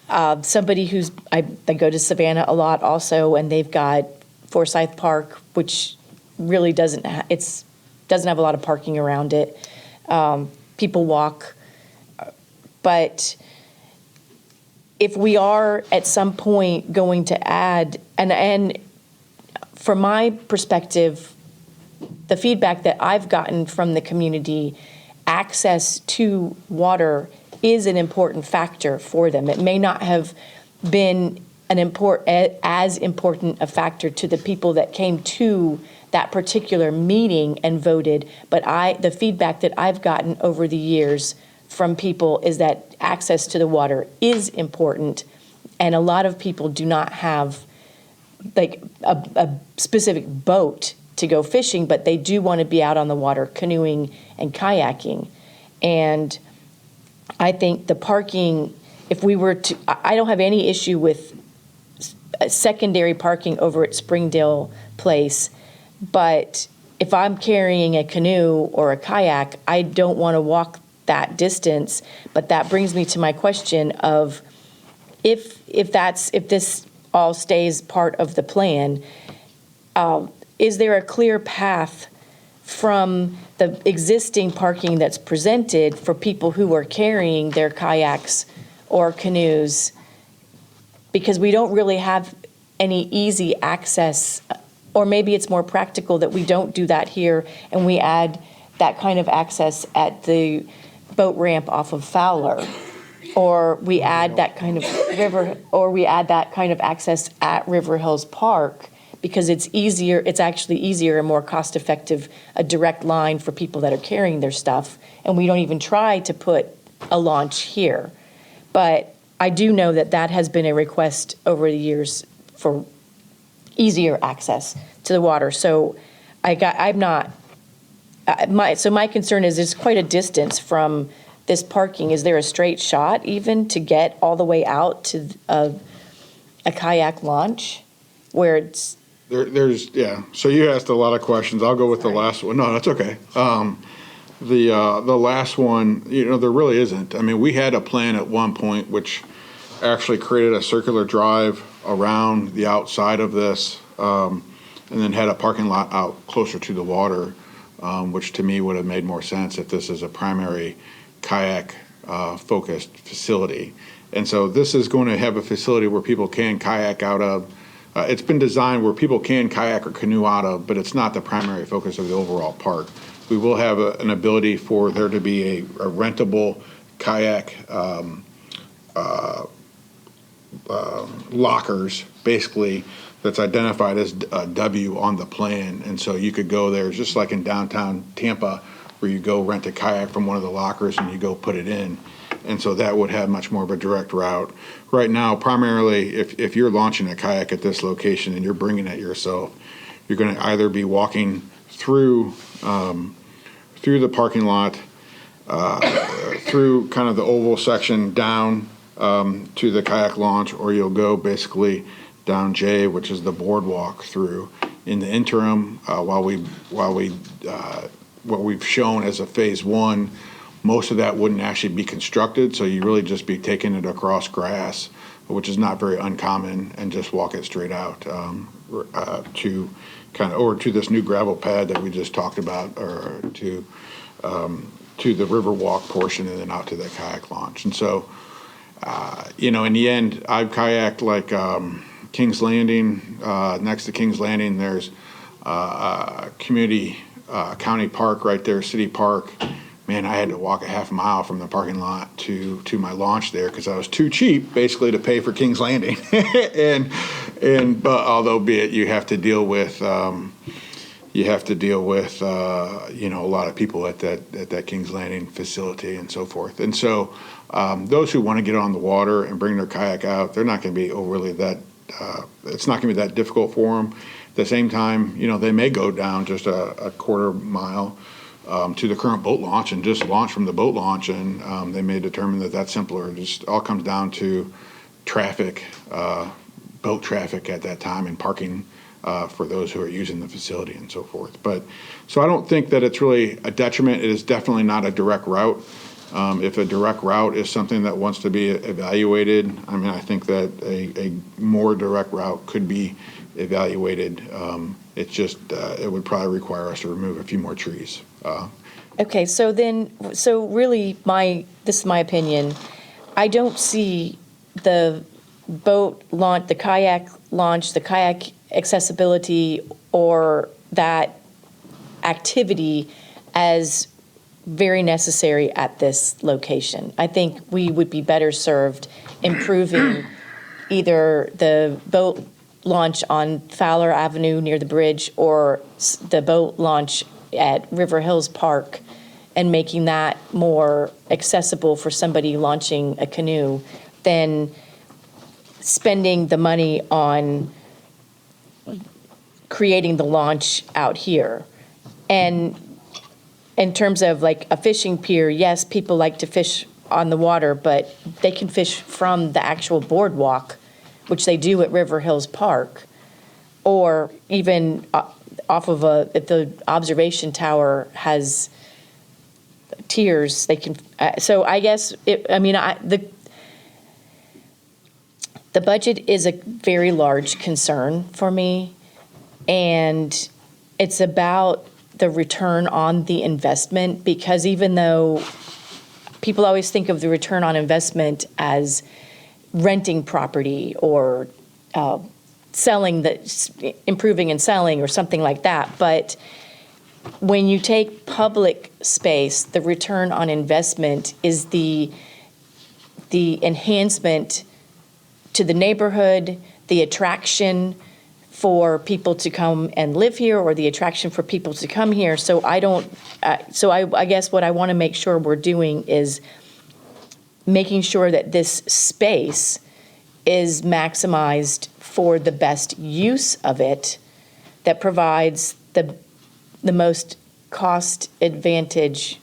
somebody I go to Savannah a lot also, and they've got Forsyth Park, which really doesn't have a lot of parking around it. People walk, but if we are at some point going to add, and from my perspective, the feedback that I've gotten from the community, access to water is an important factor for them. It may not have been as important a factor to the people that came to that particular meeting and voted, but the feedback that I've gotten over the years from people is that access to the water is important, and a lot of people do not have like a specific boat to go fishing, but they do want to be out on the water canoeing and kayaking. And I think the parking, if we were to, I don't have any issue with secondary parking over at Springdale Place, but if I'm carrying a canoe or a kayak, I don't want to walk that distance. But that brings me to my question of if this all stays part of the plan, is there a clear path from the existing parking that's presented for people who are carrying their kayaks or canoes? Because we don't really have any easy access, or maybe it's more practical that we don't do that here and we add that kind of access at the boat ramp off of Fowler. or we add that kind of access at River Hills Park, because it's easier, it's actually easier and more cost-effective, a direct line for people that are carrying their stuff, and we don't even try to put a launch here. But I do know that that has been a request over the years for easier access to the water. So my concern is it's quite a distance from this parking. Is there a straight shot even to get all the way out to a kayak launch where it's? There's, yeah, so you asked a lot of questions. I'll go with the last one. No, that's okay. The last one, there really isn't. I mean, we had a plan at one point which actually created a circular drive around the outside of this, and then had a parking lot out closer to the water, which to me would have made more sense if this is a primary kayak focused facility. And so this is going to have a facility where people can kayak out of. It's been designed where people can kayak or canoe out of, but it's not the primary focus of the overall park. We will have an ability for there to be a rentable kayak lockers, basically, that's identified as W on the plan. And so you could go there, just like in downtown Tampa, where you go rent a kayak from one of the lockers and you go put it in. And so that would have much more of a direct route. Right now, primarily, if you're launching a kayak at this location and you're bringing it yourself, you're going to either be walking through the parking lot, through kind of the oval section down to the kayak launch, or you'll go basically down J, which is the boardwalk through. In the interim, what we've shown as a phase one, most of that wouldn't actually be constructed, so you really just be taking it across grass, which is not very uncommon, and just walk it straight out to this new gravel pad that we just talked about, or to the river walk portion, and then out to the kayak launch. And so, in the end, I've kayaked like Kings Landing. Next to Kings Landing, there's a community county park right there, city park. Man, I had to walk a half mile from the parking lot to my launch there because I was too cheap, basically, to pay for Kings Landing. But although be it, you have to deal with a lot of people at that Kings Landing facility and so forth. And so those who want to get on the water and bring their kayak out, they're not going to be overly that. It's not going to be that difficult for them. At the same time, they may go down just a quarter mile to the current boat launch and just launch from the boat launch, and they may determine that that's simpler. It just all comes down to traffic, boat traffic at that time, and parking for those who are using the facility and so forth. So I don't think that it's really a detriment. It is definitely not a direct route. If a direct route is something that wants to be evaluated, I think that a more direct route could be evaluated. It's just, it would probably require us to remove a few more trees. Okay, so really, this is my opinion. I don't see the boat launch, the kayak launch, the kayak accessibility, or that activity as very necessary at this location. I think we would be better served improving either the boat launch on Fowler Avenue near the bridge, or the boat launch at River Hills Park, and making that more accessible for somebody launching a canoe than spending the money on creating the launch out here. And in terms of like a fishing pier, yes, people like to fish on the water, but they can fish from the actual boardwalk, which they do at River Hills Park, or even off of if the observation tower has tiers, they can. So I guess the budget is a very large concern for me, and it's about the return on the investment, because even though people always think of the return on investment as renting property or improving and selling or something like that, but when you take public space, the return on investment is the the enhancement to the neighborhood, the attraction for people to come and live here, or the attraction for people to come here. So I guess what I want to make sure we're doing is making sure that this space is maximized for the best use of it, that provides the most cost advantage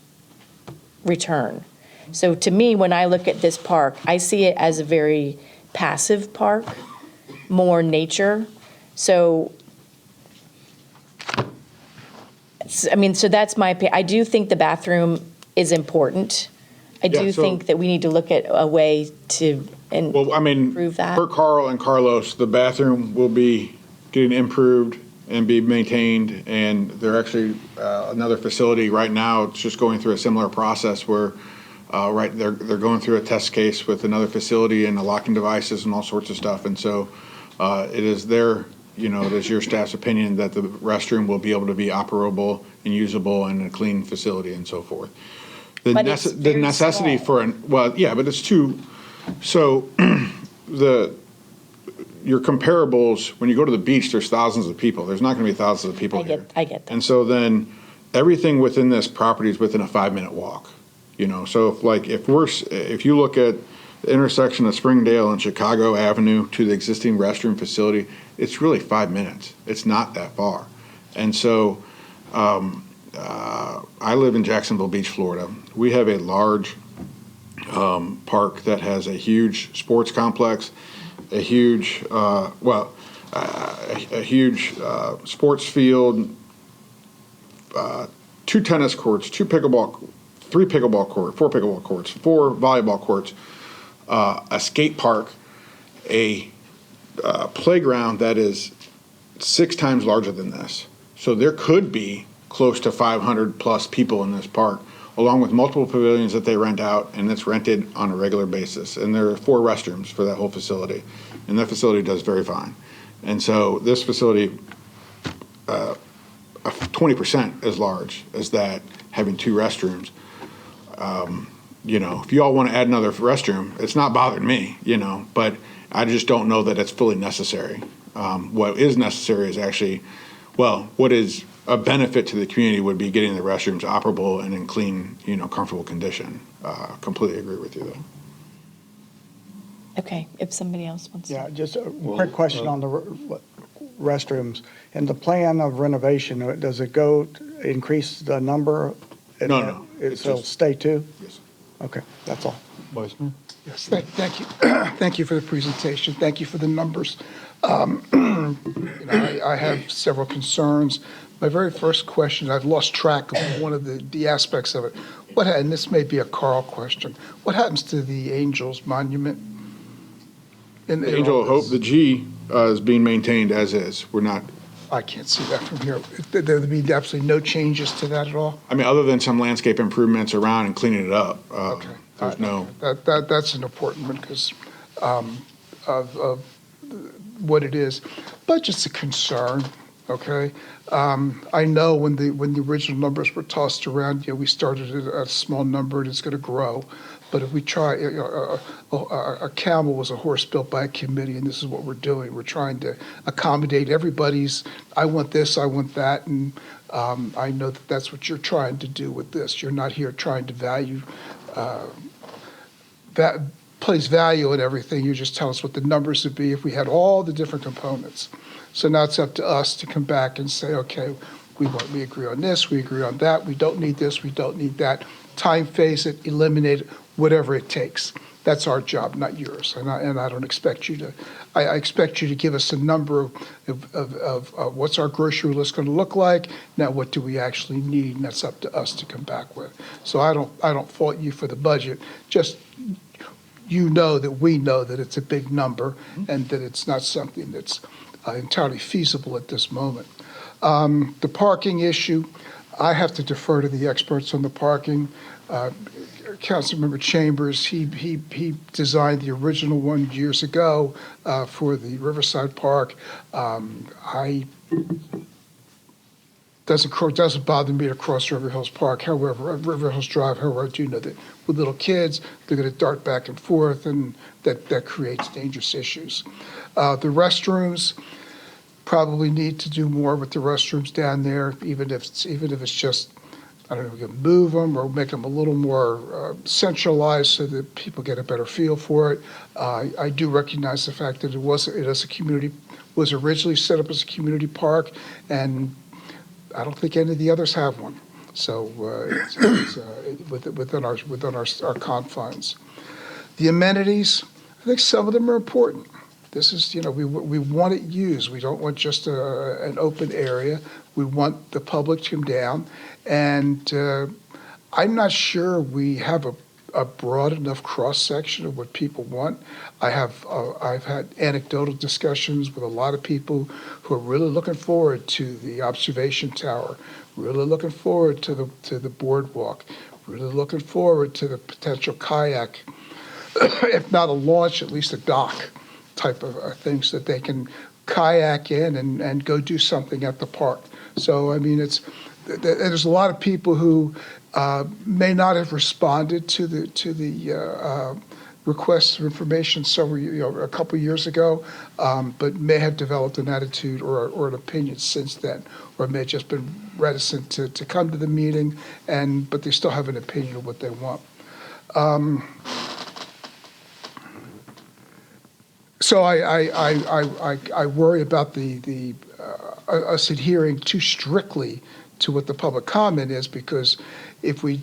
return. So to me, when I look at this park, I see it as a very passive park, more nature. So, I mean, so that's my opinion. I do think the bathroom is important. I Yeah, do so- think that we need to look at a way to Well, I mean, improve that. per Carl and Carlos, the bathroom will be getting improved and be maintained, and they're actually, another facility right now, it's just going through a similar process where, they're going through a test case with another facility and the locking devices and all sorts of stuff, and so, it is it is your staff's opinion that the restroom will be able to be operable and usable and a clean facility and so forth. But it's The very necessity small. well, yeah, but it's too, so your comparables, when you go to the beach, there's thousands of people. There's not going to be thousands of people here. I get that. And so then everything within this property is within a 5-minute walk. So if you look at the intersection of Springdale and Chicago Avenue to the existing restroom facility, it's really 5 minutes. It's not that far. And so I live in Jacksonville Beach, Florida. We have a large park that has a huge sports complex, a huge sports field, 2 tennis courts, 3 pickleball courts, 4 pickleball courts, 4 volleyball courts, a skate park, a playground that is 6 times larger than this. So there could be close to 500 plus people in this park, along with multiple pavilions that they rent out, and it's rented on a regular basis. And there are 4 restrooms for that whole facility, and that facility does very fine. And so this facility, 20% as large as that, having 2 restrooms. If you all want to add another restroom, it's not bothering me, but I just don't know that it's fully necessary. What is necessary is actually, what is a benefit to the community would be getting the restrooms operable and in clean, comfortable condition. Completely agree with you, though. Okay, if somebody else wants to. Yeah, just a quick question on the restrooms. In the plan of renovation, does it go to increase the number? No. It's It'll just- stay 2? Yes. Okay, that's all. Vice Mayor? Yes, thank you. Thank you for the presentation. Thank you for the numbers. I have several concerns. My very first question, I've lost track of one of the aspects of it. And this may be a Carl question. What happens to the Angels Monument? In Angel all of Hope, this? the G is being maintained as is. We're not, I can't see that from here. There'd be absolutely no changes to that at all? other than some landscape improvements around and cleaning it up. Okay. There's no. That's an important one because of what it is. Budget's a concern, okay? I know when the original numbers were tossed around, we started at a small number and it's going to grow. But if we try, a camel was a horse built by a committee, and this is what we're doing. We're trying to accommodate everybody's, I want this, I want that, and I know that that's what you're trying to do with this. You're not here trying to place value in everything. You just tell us what the numbers would be if we had all the different components. So now it's up to us to come back and say, okay, we agree on this, we agree on that, we don't need this, we don't need that. Time phase it, eliminate it, whatever it takes. That's our job, not yours. And I don't expect you to. I expect you to give us a number of what's our grocery list going to look like. Now, what do we actually need? And that's up to us to come back with. So I don't fault you for the budget. Just that we know that it's a big number and that it's not something that's entirely feasible at this moment. The parking issue, I have to defer to the experts on the parking. Councilmember Chambers, he designed the original one years ago for the Riverside Park. doesn't bother me to cross River Hills Park. However, River Hills Drive, however, I do know that with little kids, they're going to dart back and forth, and that creates dangerous issues. The restrooms, probably need to do more with the restrooms down there, even if it's just, I don't know, we can move them or make them a little more centralized so that people get a better feel for it. I do recognize the fact that was originally set up as a community park, and I don't think any of the others have one. So it's within our confines. The amenities, I think some of them are important. This is, we want it used. We don't want just an open area. We want the public to come down. And I'm not sure we have a broad enough cross-section of what people want. I've had anecdotal discussions with a lot of people who are really looking forward to the observation tower, really looking forward to the boardwalk, really looking forward to the potential kayak, if not a launch, at least a dock type of things that they can kayak in and go do something at the park. So, I mean, there's a lot of people who may not have responded to the requests for information a couple years ago, but may have developed an attitude or an opinion since then, or may have just been reticent to come to the meeting, but they still have an opinion of what they want. So I worry about us adhering too strictly to what the public comment is, because if we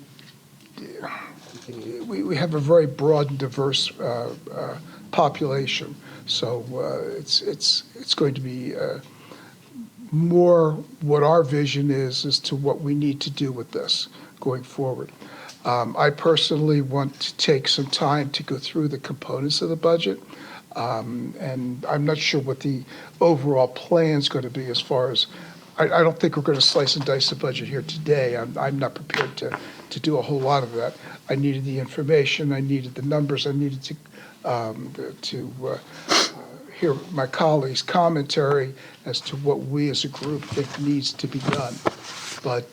have a very broad and diverse population, so it's going to be more what our vision is as to what we need to do with this going forward. I personally want to take some time to go through the components of the budget. And I'm not sure what the overall plan's going to be as far as, I don't think we're going to slice and dice the budget here today. I'm not prepared to do a whole lot of that. I needed the information, I needed the numbers, I needed to hear my colleagues' commentary as to what we as a group think needs to be done. But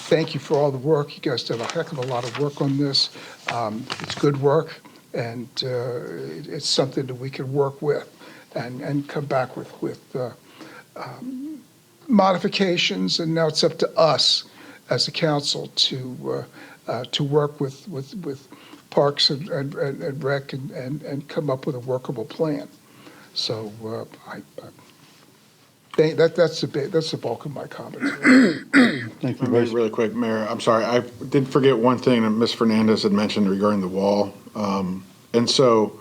thank you for all the work. You guys did a heck of a lot of work on this. It's good work. And it's something that we can work with and come back with modifications. And now it's up to us as a council to work with Parks and Rec and come up with a workable plan. So that's the bulk of my comments. Thank you, Maybe Vice. really quick, Mayor, I'm sorry, I did forget one thing that Ms. Fernandez had mentioned regarding the wall. And so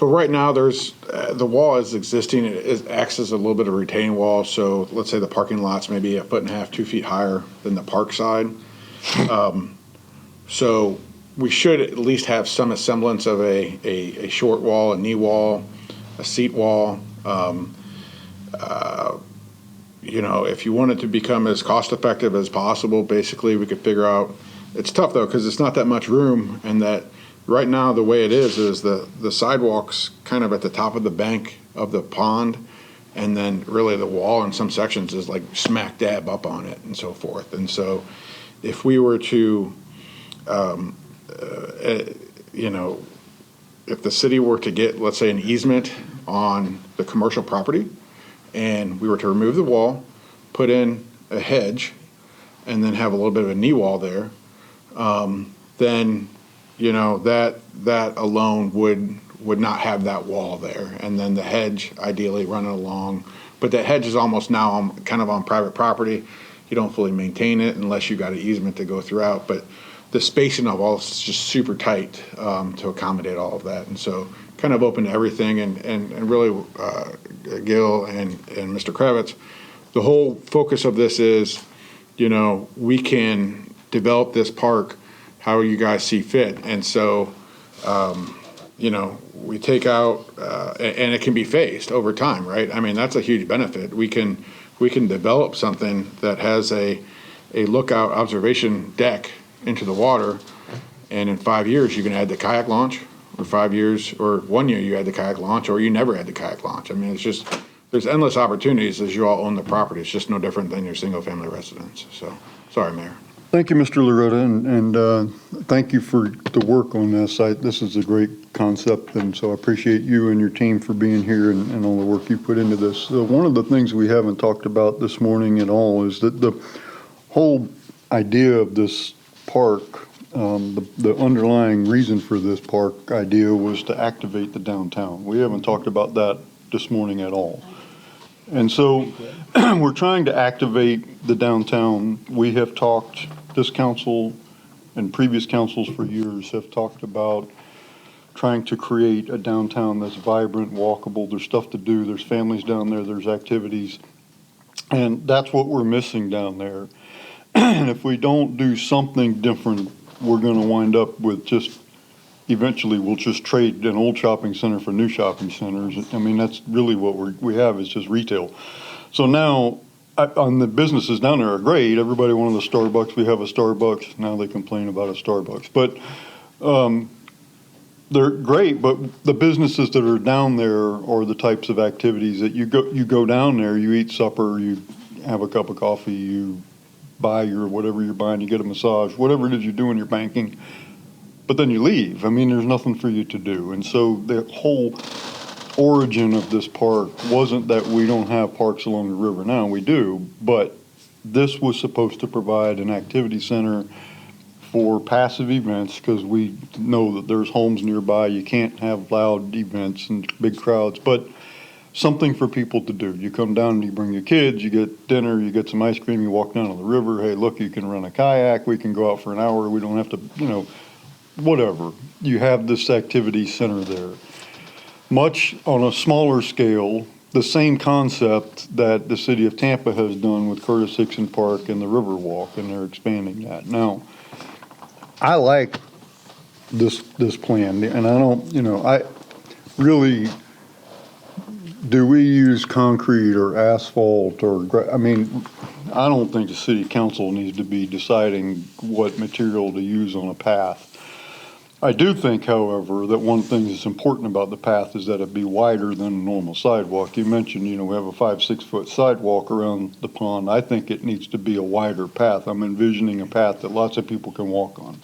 right now there's, the wall is existing, it acts as a little bit of a retaining wall. So let's say the parking lot's maybe 1.5 feet, 2 feet higher than the park side. So we should at least have some semblance of a short wall, a knee wall, a seat wall. If you want it to become as cost effective as possible, basically we could figure out, it's tough though, because it's not that much room, and that right now the way it is the sidewalk's kind of at the top of the bank of the pond, and then really the wall in some sections is like smack dab up on it and so forth. And so if we were to, if the city were to get, let's say, an easement on the commercial property, and we were to remove the wall, put in a hedge, and then have a little bit of a knee wall there, then that alone would not have that wall there. And then the hedge ideally running along, but that hedge is almost now kind of on private property. You don't fully maintain it unless you got an easement to go throughout, but the spacing of all is just super tight to accommodate all of that. And so kind of open to everything, and really Gil and Mr. Kravitz, the whole focus of this is, we can develop this park how you guys see fit. And so, we take out, and it can be phased over time, right? I mean, that's a huge benefit. We can develop something that has a lookout observation deck into the water, and in 5 years you can add the kayak launch, or 5 years, or 1 year you add the kayak launch, or you never had the kayak launch. I mean, there's endless opportunities as you all own the property. It's just no different than your single-family residence. So, sorry, Mayor. Thank you, Mr. Loretta, and thank you for the work on this. This is a great concept, and so I appreciate you and your team for being here and all the work you put into this. One of the things we haven't talked about this morning at all is that the whole idea of this park, the underlying reason for this park idea was to activate the downtown. We haven't talked about that this morning at all. And so we're trying to activate the downtown. We have talked, this council and previous councils for years have talked about trying to create a downtown that's vibrant, walkable. There's stuff to do. There's families down there. There's activities. And that's what we're missing down there. And if we don't do something different, we're going to wind up with just, eventually we'll just trade an old shopping center for new shopping centers. I mean, that's really what we have is just retail. So now, on the businesses down there are great. Everybody wanted a Starbucks. We have a Starbucks. Now they complain about a Starbucks. But they're great, but the businesses that are down there are the types of activities that you go down there, you eat supper, you have a cup of coffee, you buy your whatever you're buying, you get a massage, whatever it is you're doing, you're banking, but then you leave. I mean, there's nothing for you to do. And so the whole origin of this park wasn't that we don't have parks along the river now, we do, but this was supposed to provide an activity center for passive events, because we know that there's homes nearby. You can't have loud events and big crowds, but something for people to do. You come down and you bring your kids, you get dinner, you get some ice cream, you walk down to the river. Hey, look, you can run a kayak. We can go out for an hour. We don't have to, whatever. You have this activity center there. Much on a smaller scale, the same concept that the city of Tampa has done with Curtis Hickson Park and the Riverwalk, and they're expanding that. Now, I like this plan, and I don't, I really, do we use concrete or asphalt or, I mean, I don't think the city council needs to be deciding what material to use on a path. I do think, however, that one thing that's important about the path is that it be wider than a normal sidewalk. You mentioned, we have a 5-6 foot sidewalk around the pond. I think it needs to be a wider path. I'm envisioning a path that lots of people can walk on.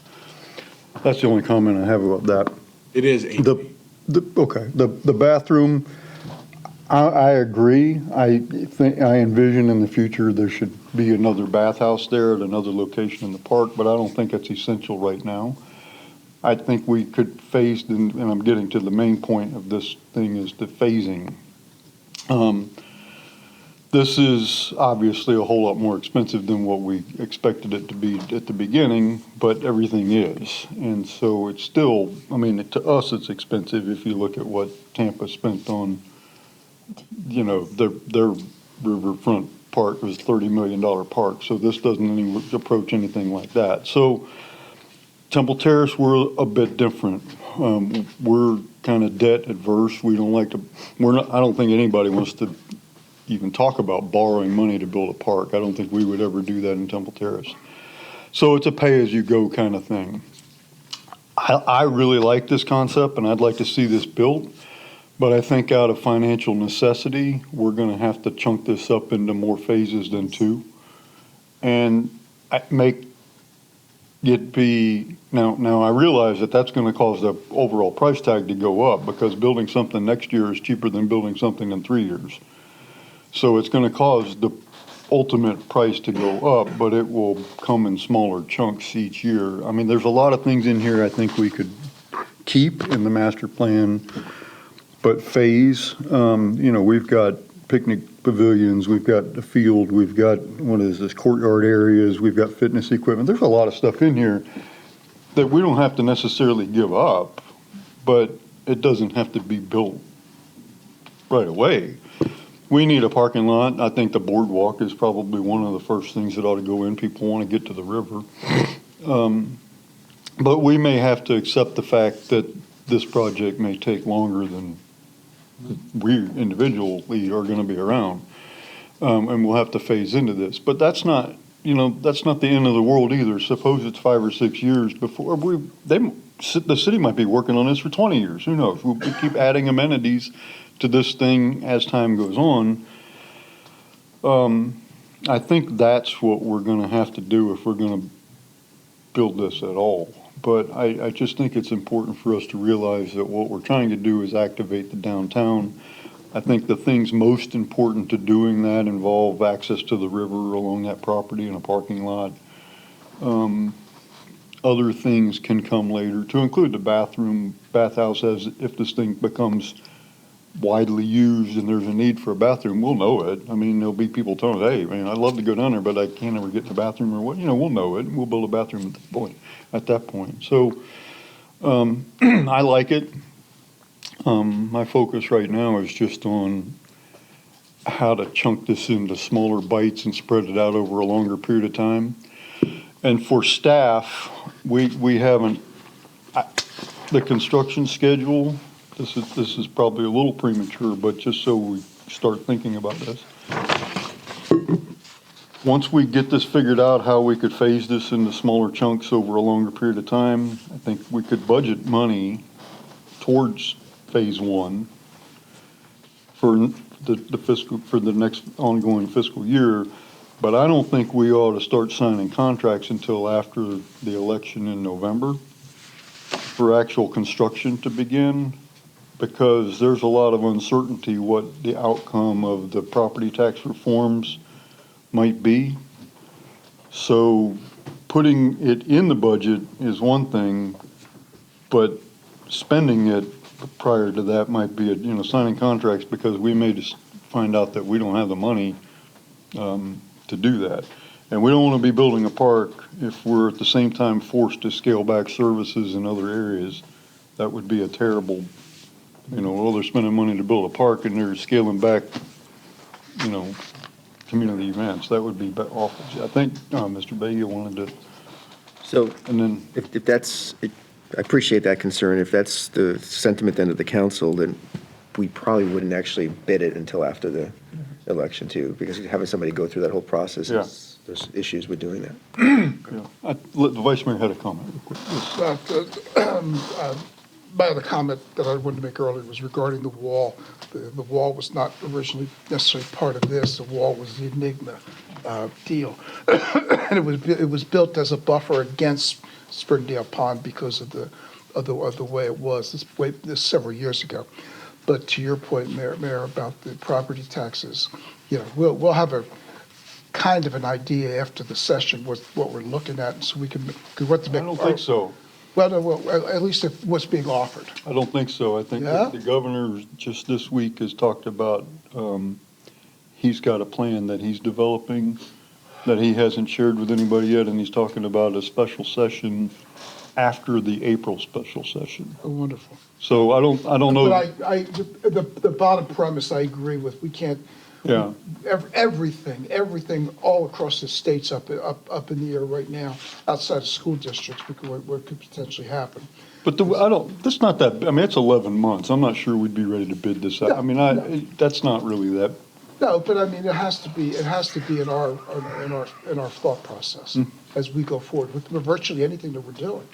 That's the only comment I have about that. It is 8 feet. The bathroom, I agree. I envision in the future there should be another bathhouse there at another location in the park, but I don't think it's essential right now. I think we could phase, and I'm getting to the main point of this thing, is the phasing. This is obviously a whole lot more expensive than what we expected it to be at the beginning, but everything is. And so it's still, I mean, to us, it's expensive if you look at what Tampa spent on, their riverfront park was $30 million park. So this doesn't even approach anything like that. So Temple Terrace, we're a bit different. We're kind of debt adverse. We don't like to, I don't think anybody wants to even talk about borrowing money to build a park. I don't think we would ever do that in Temple Terrace. So it's a pay-as-you-go kind of thing. I really like this concept, and I'd like to see this built, but I think out of financial necessity, we're going to have to chunk this up into more phases than 2 and make it be, now I realize that that's going to cause the overall price tag to go up, because building something next year is cheaper than building something in 3 years. So it's going to cause the ultimate price to go up, but it will come in smaller chunks each year. I mean, there's a lot of things in here I think we could keep in the master plan, but phase, we've got picnic pavilions, we've got the field, we've got, courtyard areas, we've got fitness equipment. There's a lot of stuff in here that we don't have to necessarily give up, but it doesn't have to be built right away. We need a parking lot. I think the boardwalk is probably one of the first things that ought to go in. People want to get to the river. But we may have to accept the fact that this project may take longer than we individually are going to be around. And we'll have to phase into this. But that's not, that's not the end of the world either. Suppose it's 5 or 6 years before the city might be working on this for 20 years. Who knows? We'll keep adding amenities to this thing as time goes on, I think that's what we're gonna have to do if we're gonna build this at all. But I just think it's important for us to realize that what we're trying to do is activate the downtown. I think the things most important to doing that involve access to the river along that property and a parking lot. Other things can come later, to include the bathhouse, as if this thing becomes widely used and there's a need for a bathroom, we'll know it. I mean, there'll be people telling us, hey, man, I'd love to go down there, but I can't ever get to the bathroom, or what, we'll know it. We'll build a bathroom at that point. So, I like it. My focus right now is just on how to chunk this into smaller bites and spread it out over a longer period of time. And for staff, we haven't, the construction schedule, this is probably a little premature, but just so we start thinking about this. Once we get this figured out, how we could phase this into smaller chunks over a longer period of time, I think we could budget money towards phase one for the next ongoing fiscal year. But I don't think we ought to start signing contracts until after the election in November for actual construction to begin, because there's a lot of uncertainty what the outcome of the property tax reforms might be. So putting it in the budget is one thing, but spending it prior to that might be, signing contracts, because we may just find out that we don't have the money to do that. And we don't want to be building a park if we're at the same time forced to scale back services in other areas. That would be a terrible, they're spending money to build a park and they're scaling back, community events. That would be awful. I think Mr. Bailey wanted to. So And then, if that's, I appreciate that concern. If that's the sentiment then of the council, then we probably wouldn't actually bid it until after the election too, because having somebody go through that whole process, there's issues with doing that. the Vice Mayor had a comment. My other comment that I wanted to make earlier was regarding the wall. The wall was not originally necessarily part of this. The wall was the Enigma deal. And it was built as a buffer against Springdale Pond because of the way it was. This several years ago. But to your point, Mayor, about the property taxes, we'll have a kind of an idea after the session what we're looking at, so we can what to make. I don't think so. Well, no, at least what's being offered. I don't think so. I think Yeah? that the governor just this week has talked about, he's got a plan that he's developing that he hasn't shared with anybody yet, and he's talking about a special session after the April special session. Oh, wonderful. So I don't know. But the bottom premise I agree with. We can't. Yeah. Everything all across the state's up in the air right now, outside of school districts, because what could potentially happen. But that's not that, it's 11 months. I'm not sure we'd be ready to bid this out. No, That's not really that. No, but it has to be in our thought process as we go forward with virtually anything that we're doing.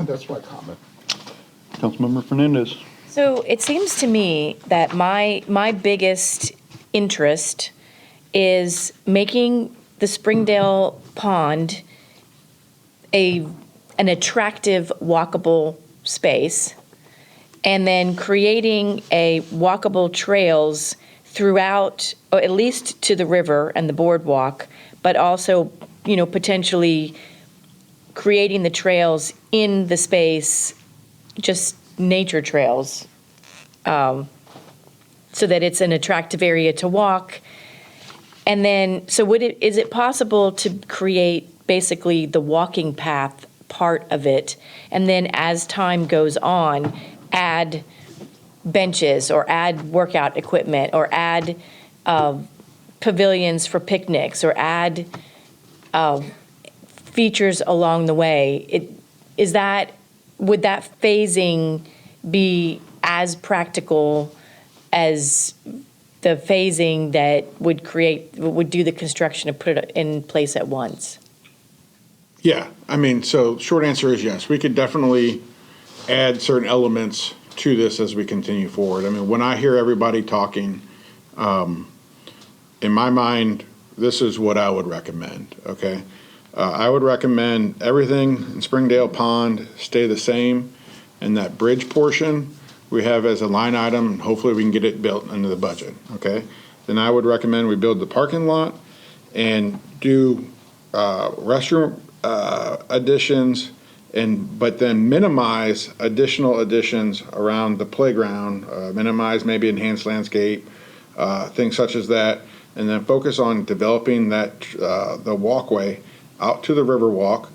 That's my comment. Councilmember Fernandez. So it seems to me that my biggest interest is making the Springdale Pond an attractive walkable space, and then creating a walkable trails throughout, or at least to the river and the boardwalk, but also, potentially creating the trails in the space, just nature trails, so that it's an attractive area to walk. And then, so is it possible to create basically the walking path part of it, and then as time goes on, add benches or add workout equipment or add pavilions for picnics or add features along the way? Would that phasing be as practical as the phasing that would do the construction and put it in place at once? Yeah, so short answer is yes. We could definitely add certain elements to this as we continue forward. I mean, when I hear everybody talking, in my mind, this is what I would recommend, okay? I would recommend everything in Springdale Pond stay the same, and that bridge portion we have as a line item, and hopefully we can get it built into the budget, okay? Then I would recommend we build the parking lot and do restroom additions, but then minimize additional additions around the playground, minimize maybe enhanced landscape, things such as that, and then focus on developing that the walkway out to the Riverwalk,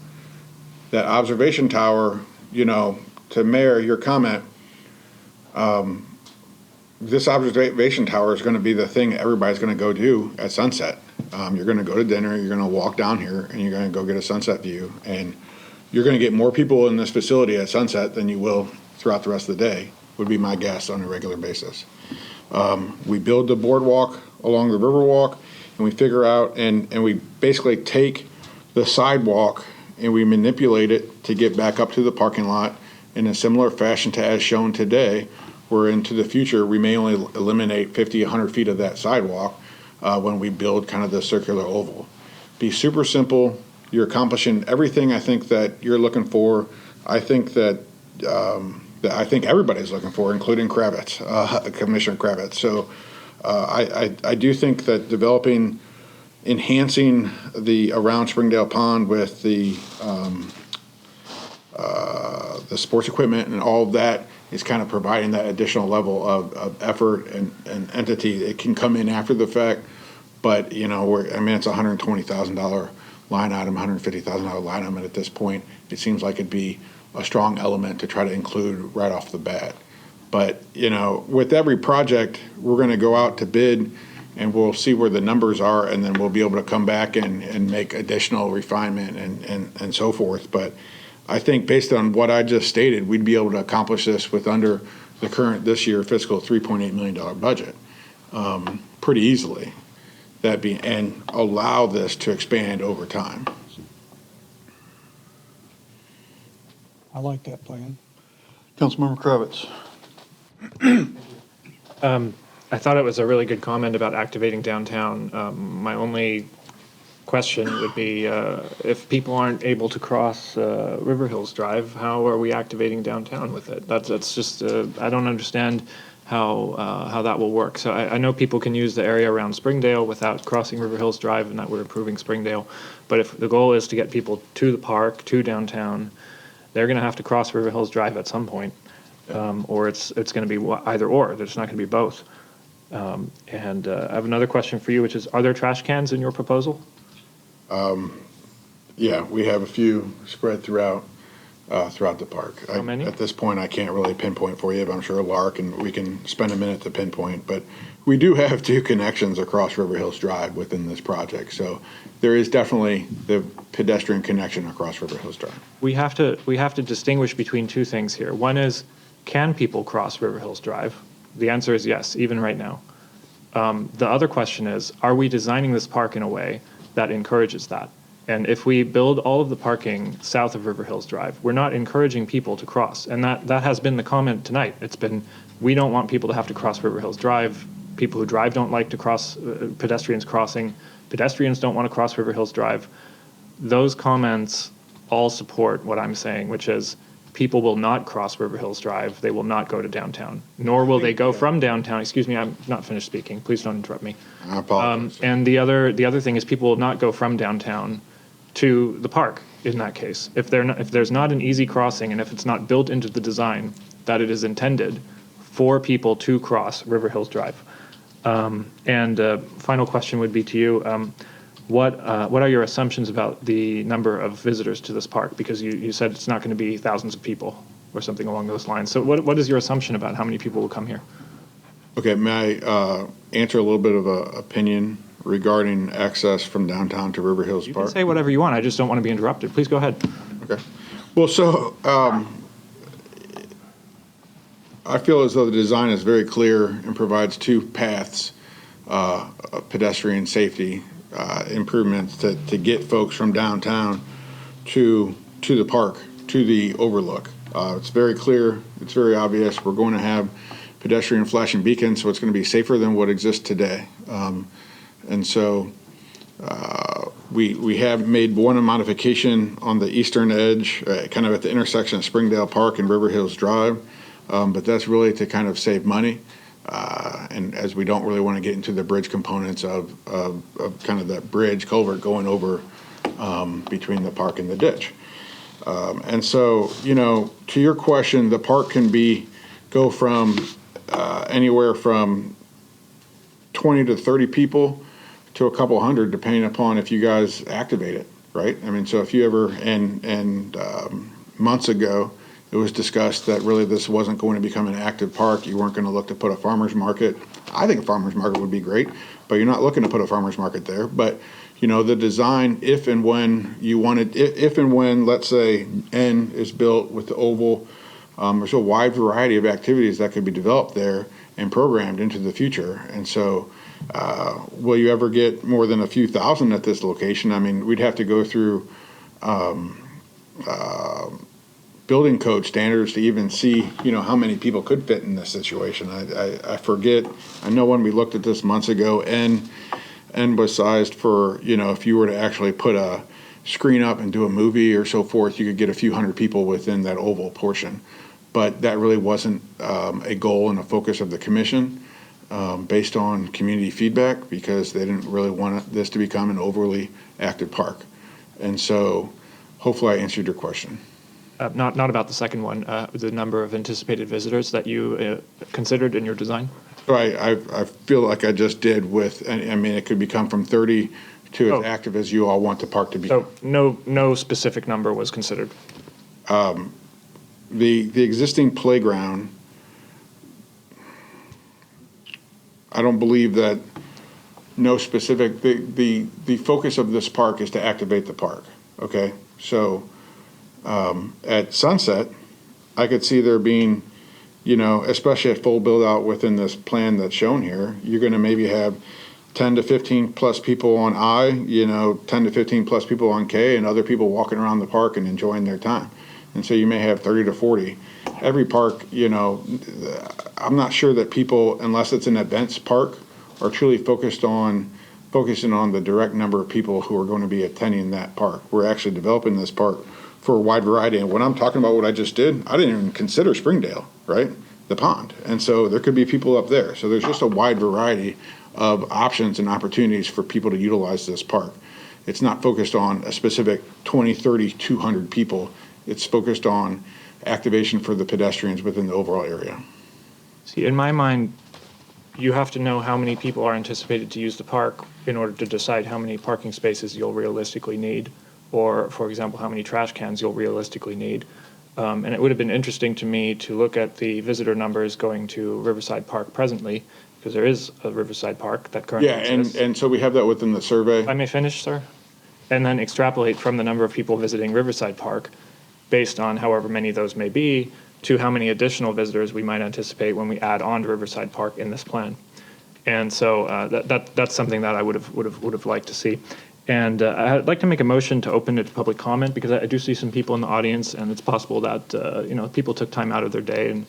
that observation tower. You know, to Mayor, your comment, this observation tower is going to be the thing everybody's going to go do at sunset. You're going to go to dinner, you're going to walk down here, and you're going to go get a sunset view, and you're going to get more people in this facility at sunset than you will throughout the rest of the day, would be my guess on a regular basis. We build the boardwalk along the Riverwalk, and we figure out, and we basically take the sidewalk and we manipulate it to get back up to the parking lot in a similar fashion to as shown today, where into the future, we may only eliminate 50, 100 feet of that sidewalk when we build kind of the circular oval. Be super simple. You're accomplishing everything I think that you're looking for. I think that I think everybody's looking for, including Kravitz, Commissioner Kravitz. So I do think that enhancing the around Springdale Pond with the sports equipment and all of that is kind of providing that additional level of effort and entity. It can come in after the fact, but you know, it's a $120,000 line item, $150,000 line item at this point. It seems like it'd be a strong element to try to include right off the bat. But you know, with every project, we're going to go out to bid, and we'll see where the numbers are, and then we'll be able to come back and make additional refinement and so forth. But I think based on what I just stated, we'd be able to accomplish this with under the current this year fiscal $3.8 million budget pretty easily. And allow this to expand over time. I like that plan. Councilmember Kravitz. I thought it was a really good comment about activating downtown. My only question would be, if people aren't able to cross River Hills Drive, how are we activating downtown with it? That's just, I don't understand how that will work. So I know people can use the area around Springdale without crossing River Hills Drive, and that we're improving Springdale. But if the goal is to get people to the park, to downtown, they're going to have to cross River Hills Drive at some point, or it's going to be either or. There's not going to be both. And I have another question for you, which is, are there trash cans in your proposal? Yeah, we have a few spread throughout the park. How many? At this point, I can't really pinpoint for you, but I'm sure Lark and we can spend a minute to pinpoint. But we do have 2 connections across River Hills Drive within this project. So there is definitely the pedestrian connection across River Hills Drive. We have to distinguish between 2 things here. One is, can people cross River Hills Drive? The answer is yes, even right now. The other question is, are we designing this park in a way that encourages that? And if we build all of the parking south of River Hills Drive, we're not encouraging people to cross. And that has been the comment tonight. It's been, we don't want people to have to cross River Hills Drive. People who drive don't like to cross, pedestrians crossing. Pedestrians don't want to cross River Hills Drive. Those comments all support what I'm saying, which is people will not cross River Hills Drive. They will not go to downtown, nor will they go from downtown. Excuse me, I'm not finished speaking. Please don't interrupt me. I apologize. And the other thing is people will not go from downtown to the park in that case. If there's not an easy crossing, and if it's not built into the design that it is intended for people to cross River Hills Drive. Final question would be to you. What are your assumptions about the number of visitors to this park? Because you said it's not going to be thousands of people or something along those lines. So what is your assumption about how many people will come here? Okay, may I answer a little bit of an opinion regarding access from downtown to River Hills You Park? can say whatever you want. I just don't want to be interrupted. Please go ahead. Okay. Well, so I feel as though the design is very clear and provides 2 paths of pedestrian safety improvements to get folks from downtown to the park, to the overlook. It's very clear, it's very obvious. We're going to have pedestrian flashing beacons, so it's going to be safer than what exists today. And so we have made one modification on the eastern edge, kind of at the intersection of Springdale Park and River Hills Drive, but that's really to kind of save money. And as we don't really want to get into the bridge components of kind of that bridge culvert going over between the park and the ditch. And so, you know, to your question, the park can go from anywhere from 20 to 30 people to a couple hundred, depending upon if you guys activate it, right? I mean, so if you ever, and months ago, it was discussed that really this wasn't going to become an active park. You weren't going to look to put a farmer's market. I think a farmer's market would be great, but you're not looking to put a farmer's market there. But, you know, the design, if and when, let's say, N is built with the oval, there's a wide variety of activities that could be developed there and programmed into the future. And so, will you ever get more than a few thousand at this location? I mean, we'd have to go through building code standards to even see, you know, how many people could fit in this situation. I forget. I know when we looked at this months ago, N was sized for, you know, if you were to actually put a screen up and do a movie or so forth, you could get a few hundred people within that oval portion. But that really wasn't a goal and a focus of the commission based on community feedback, because they didn't really want this to become an overly active park. And so hopefully I answered your question. Not about the second one, the number of anticipated visitors that you considered in your design? Right, I feel like I just did with, I mean, it could become from 30 to as active as you all want the park to be. So no specific number was considered? The existing playground, I don't believe that no specific, the focus of this park is to activate the park, okay? So at sunset, I could see there being, you know, especially at full build out within this plan that's shown here, you're going to maybe have 10 to 15 plus people on I, you know, 10 to 15 plus people on K, and other people walking around the park and enjoying their time. And so you may have 30 to 40. Every park, you know, I'm not sure that people, unless it's an events park, are truly focusing on the direct number of people who are going to be attending that park. We're actually developing this park for a wide variety. And when I'm talking about what I just did, I didn't even consider Springdale, right? The pond. And so there could be people up there. So there's just a wide variety of options and opportunities for people to utilize this park. It's not focused on a specific 20, 30, 200 people. It's focused on activation for the pedestrians within the overall area. See, in my mind, you have to know how many people are anticipated to use the park in order to decide how many parking spaces you'll realistically need, or, for example, how many trash cans you'll realistically need. And it would have been interesting to me to look at the visitor numbers going to Riverside Park presently, because there is a Riverside Park that currently exists. And so we have that within the survey. I may finish, sir? And then extrapolate from the number of people visiting Riverside Park, based on however many of those may be, to how many additional visitors we might anticipate when we add on to Riverside Park in this plan. And so that's something that I would have liked to see. And I'd like to make a motion to open it to public comment, because I do see some people in the audience, and it's possible that you know, people took time out of their day, and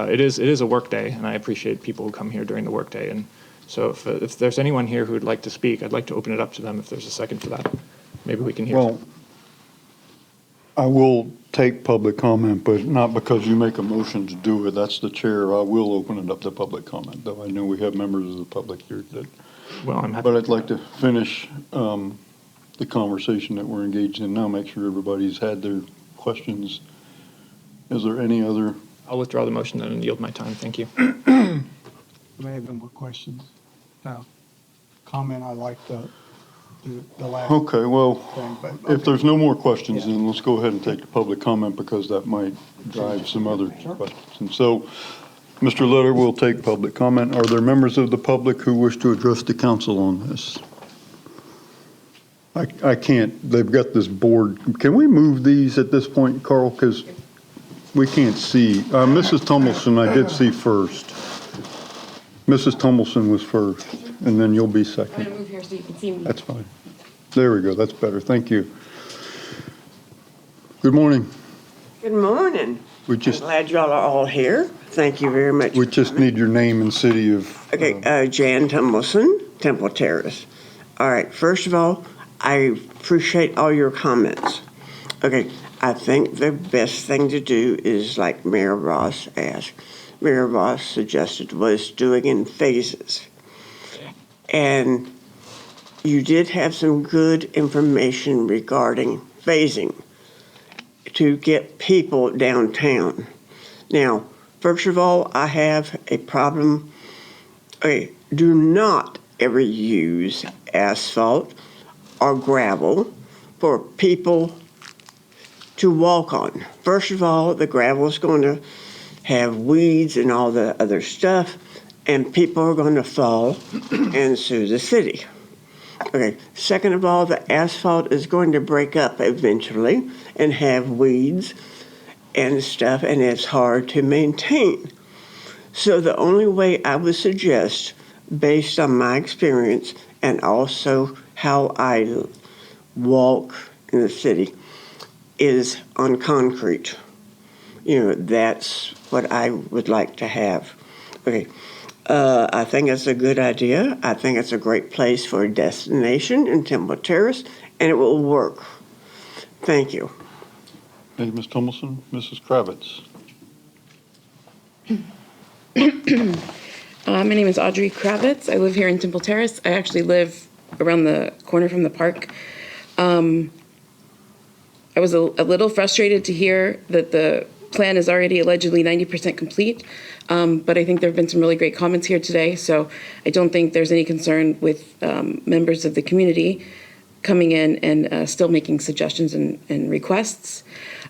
it is a work day, and I appreciate people who come here during the work day. And so if there's anyone here who would like to speak, I'd like to open it up to them if there's a second for that. Maybe we can hear. Well, I will take public comment, but not because you make a motion to do it. That's the chair. I will open it up to public comment, though I know we have members of the public here that. Well, I'm happy. But I'd like to finish the conversation that we're engaged in now, make sure everybody's had their questions. Is there any other? I'll withdraw the motion then and yield my time. Thank you. May have been more questions. No. Comment, I like the last Okay, well, thing, but. if there's no more questions, Yeah. then let's go ahead and take the public comment, because that might drive some other questions. And so, Mr. Letter will take public comment. Are there members of the public who wish to address the council on this? I can't, they've got this board. Can we move these at this point, Carl? Because we can't see. Mrs. Tummelson, I did see first. Mrs. Tummelson was first, and then you'll be I'm second. going to move here so you can see me. That's fine. There we go. That's better. Thank you. Good morning. Good morning. We I'm just, glad y'all are all here. Thank you very much. we for just coming. need your name and city of. Okay, Jan Tumbleson, Temple Terrace. All right, first of all, I appreciate all your comments. Okay, I think the best thing to do is like Mayor Ross asked. Mayor Ross suggested was doing in phases. And you did have some good information regarding phasing to get people downtown. Now, first of all, I have a problem. Okay, do not ever use asphalt or gravel for people to walk on. First of all, the gravel is going to have weeds and all the other stuff, and people are going to fall and sue the city. Okay, second of all, the asphalt is going to break up eventually and have weeds and stuff, and it's hard to maintain. So the only way I would suggest, based on my experience and also how I walk in the city, is on concrete. That's what I would like to have. Okay. I think it's a good idea. I think it's a great place for a destination in Temple Terrace, and it will work. Thank you. Thank you, Ms. Tumbleson. Mrs. Kravitz. My name is Audrey Kravitz. I live here in Temple Terrace. I actually live around the corner from the park. I was a little frustrated to hear that the plan is already allegedly 90% complete, but I think there have been some really great comments here today, so I don't think there's any concern with members of the community coming in and still making suggestions and requests.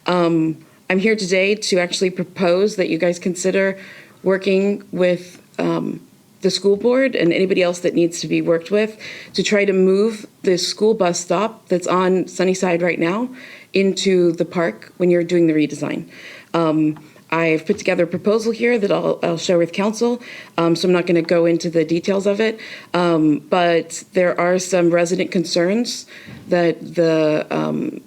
I'm here today to actually propose that you guys consider working with the school board and anybody else that needs to be worked with to try to move the school bus stop that's on Sunnyside right now into the park when you're doing the redesign. I've put together a proposal here that I'll share with council, so I'm not going to go into the details of it, but there are some resident concerns that the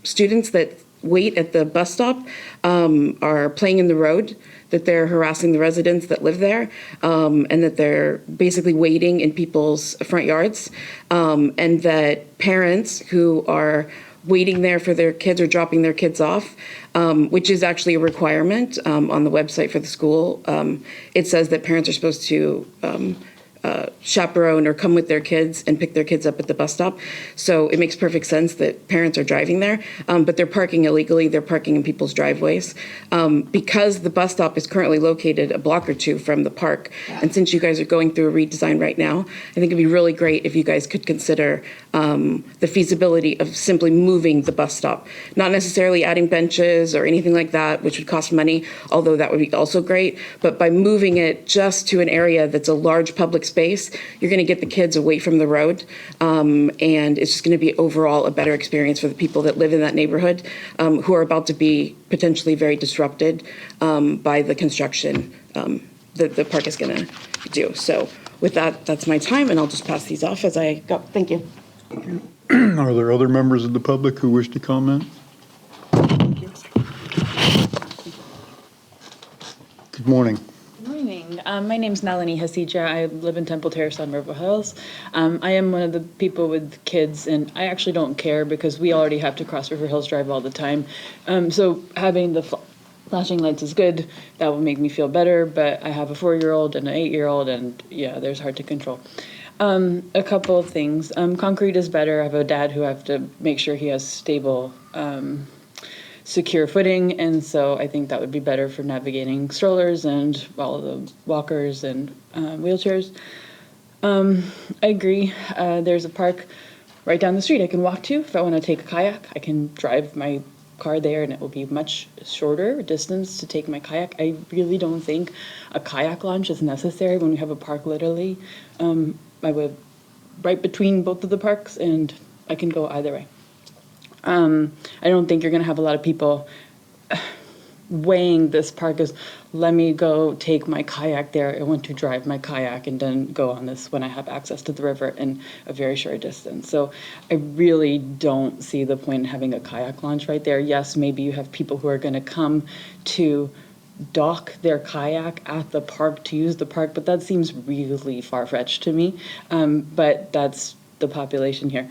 students that wait at the bus stop are playing in the road, that they're harassing the residents that live there, and that they're basically waiting in people's front yards, and that parents who are waiting there for their kids or dropping their kids off, which is actually a requirement on the website for the school. It says that parents are supposed to chaperone or come with their kids and pick their kids up at the bus stop. So it makes perfect sense that parents are driving there, but they're parking illegally. They're parking in people's driveways. Because the bus stop is currently located a block or two from the park, and since you guys are going through a redesign right now, I think it'd be really great if you guys could consider the feasibility of simply moving the bus stop. Not necessarily adding benches or anything like that, which would cost money, although that would be also great, but by moving it just to an area that's a large public space, you're going to get the kids away from the road, and it's just going to be overall a better experience for the people that live in that neighborhood, who are about to be potentially very disrupted by the construction that the park is going to do. So with that, that's my time, and I'll just pass these off as I go. Thank you. Are there other members of the public who wish to comment? Good morning. Good morning. My name's Nalini Hasija. I live in Temple Terrace on River Hills. I am one of the people with kids, and I actually don't care because we already have to cross River Hills Drive all the time. So having the flashing lights is good. That will make me feel better, but I have a 4-year-old and an 8-year-old, and yeah, there's hard to control. A couple of things. Concrete is better. I have a dad who I have to make sure he has stable, secure footing, and so I think that would be better for navigating strollers and all the walkers and wheelchairs. I agree. There's a park right down the street I can walk to. If I want to take a kayak, I can drive my car there, and it will be much shorter distance to take my kayak. I really don't think a kayak launch is necessary when we have a park literally I would right between both of the parks, and I can go either way. I don't think you're going to have a lot of people weighing this park as, let me go take my kayak there. I want to drive my kayak and then go on this when I have access to the river in a very short distance. So I really don't see the point in having a kayak launch right there. Yes, maybe you have people who are going to come to dock their kayak at the park to use the park, but that seems really far-fetched to me. But that's the population here.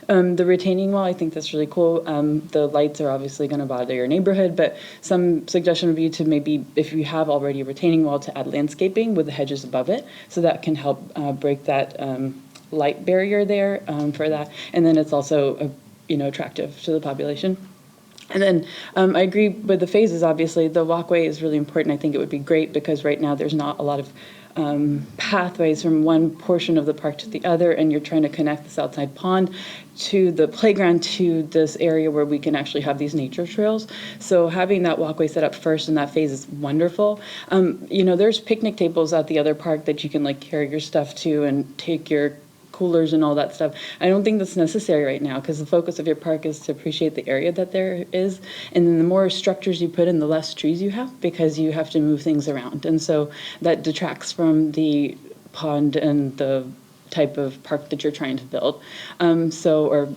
The retaining wall, I think that's really cool. The lights are obviously going to bother your neighborhood, but some suggestion would be to maybe, if you have already a retaining wall, to add landscaping with the hedges above it, so that can help break that light barrier there for that. And then it's also, attractive to the population. And then I agree with the phases, obviously. The walkway is really important. I think it would be great because right now there's not a lot of pathways from one portion of the park to the other, and you're trying to connect the Southside Pond to the playground to this area where we can actually have these nature trails. So having that walkway set up first in that phase is wonderful. There's picnic tables at the other park that you can carry your stuff to and take your coolers and all that stuff. I don't think that's necessary right now because the focus of your park is to appreciate the area that there is. And then the more structures you put in, the less trees you have because you have to move things around. And so that detracts from the pond and the type of park that you're trying to build. Or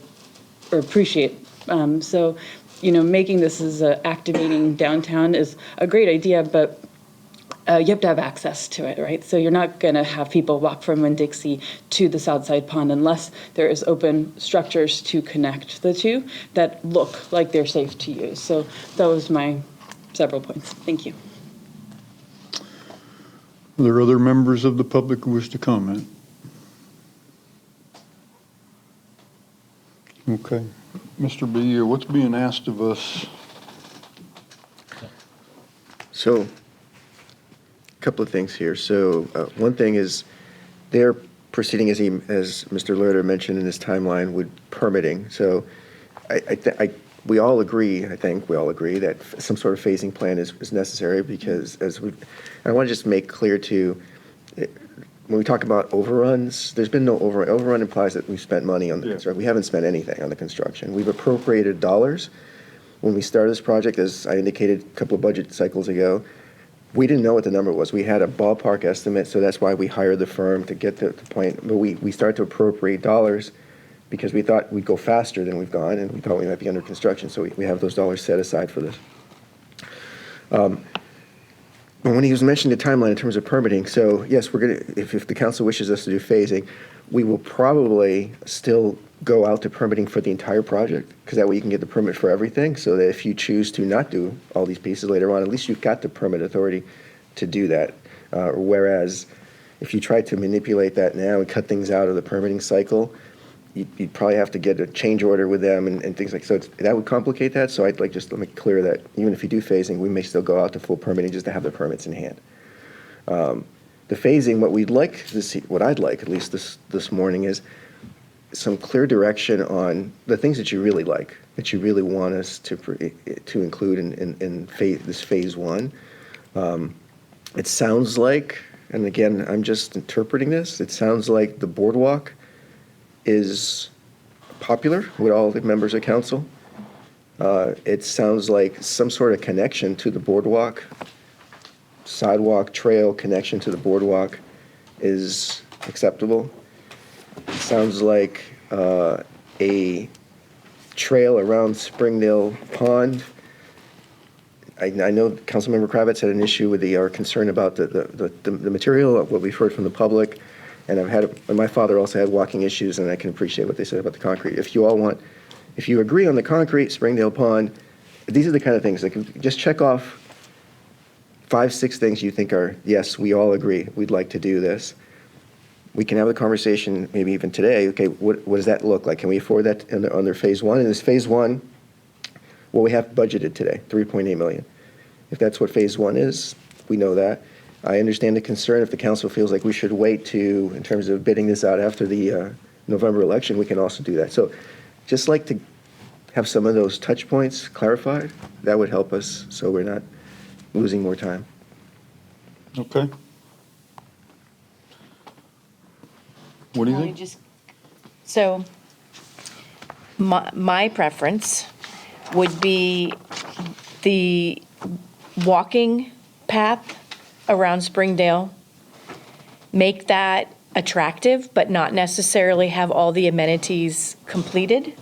appreciate. Making this as activating downtown is a great idea, but you have to have access to it, right? So you're not going to have people walk from Winn-Dixie to the Southside Pond unless there is open structures to connect the two that look like they're safe to use. So that was my several points. Thank you. Are there other members of the public who wish to comment? Okay. Mr. B, what's being asked of us? So, a couple of things here. So, one thing is they're proceeding as Mr. Lerner mentioned in his timeline with permitting. So, we all agree, I think we all agree that some sort of phasing plan is necessary because I want to just make clear too, when we talk about overruns, there's been no overrun. Overrun implies that we've spent money on the construction. We haven't spent anything on the construction. We've appropriated dollars. When we started this project, as I indicated a couple of budget cycles ago, we didn't know what the number was. We had a ballpark estimate, so that's why we hired the firm to get to the point. But we started to appropriate dollars because we thought we'd go faster than we've gone, and we thought we might be under construction, so we have those dollars set aside for this. When he was mentioning the timeline in terms of permitting, so yes, we're going to, if the council wishes us to do phasing, we will probably still go out to permitting for the entire project, because that way you can get the permit for everything, so that if you choose to not do all these pieces later on, at least you've got the permit authority to do that. Whereas if you try to manipulate that now and cut things out of the permitting cycle, you'd probably have to get a change order with them and things like so. That would complicate that. So I'd like just to make clear that even if you do phasing, we may still go out to full permitting just to have the permits in hand. The phasing, what we'd like to see, what I'd like at least this morning is some clear direction on the things that you really like, that you really want us to include in this phase one. It sounds like, and again, I'm just interpreting this, it sounds like the boardwalk is popular with all the members of council. It sounds like some sort of connection to the boardwalk, sidewalk, trail connection to the boardwalk is acceptable. It sounds like a trail around Springdale Pond. I know Councilmember Kravitz had an issue with our concern about the material, what we've heard from the public. And my father also had walking issues, and I can appreciate what they said about the concrete. If you agree on the concrete, Springdale Pond, these are the kind of things that just check off 5, 6 things you think are, yes, we all agree, we'd like to do this. We can have a conversation, maybe even today, okay, what does that look like? Can we afford that under phase one? And this phase one, well, we have budgeted today, $3.8 million. If that's what phase one is, we know that. I understand the concern if the council feels like we should wait in terms of bidding this out after the November election, we can also do that. So just like to have some of those touch points clarified, that would help us so we're not losing more time. Okay. What do you think? So my preference would be walking path around Springdale, make that attractive, but not necessarily have all the amenities completed.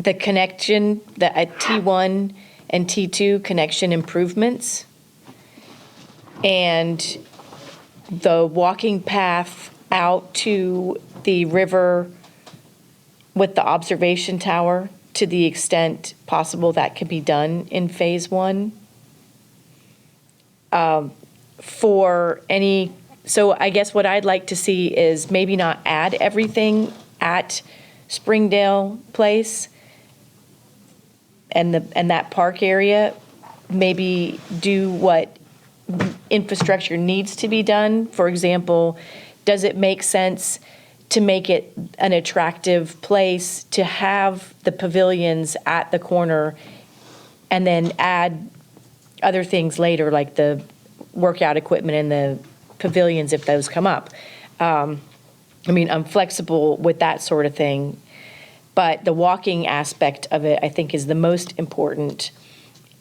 The connection, at T1 and T2 connection improvements, and the walking path out to the river with the observation tower, to the extent possible that could be done in phase one. So I guess what I'd like to see is maybe not add everything at Springdale Place and that park area, maybe do what infrastructure needs to be done. For example, does it make sense to make it an attractive place to have the pavilions at the corner and then add other things later, like the workout equipment and the pavilions if those come up? I'm flexible with that sort of thing, but the walking aspect of it, I think, is the most important.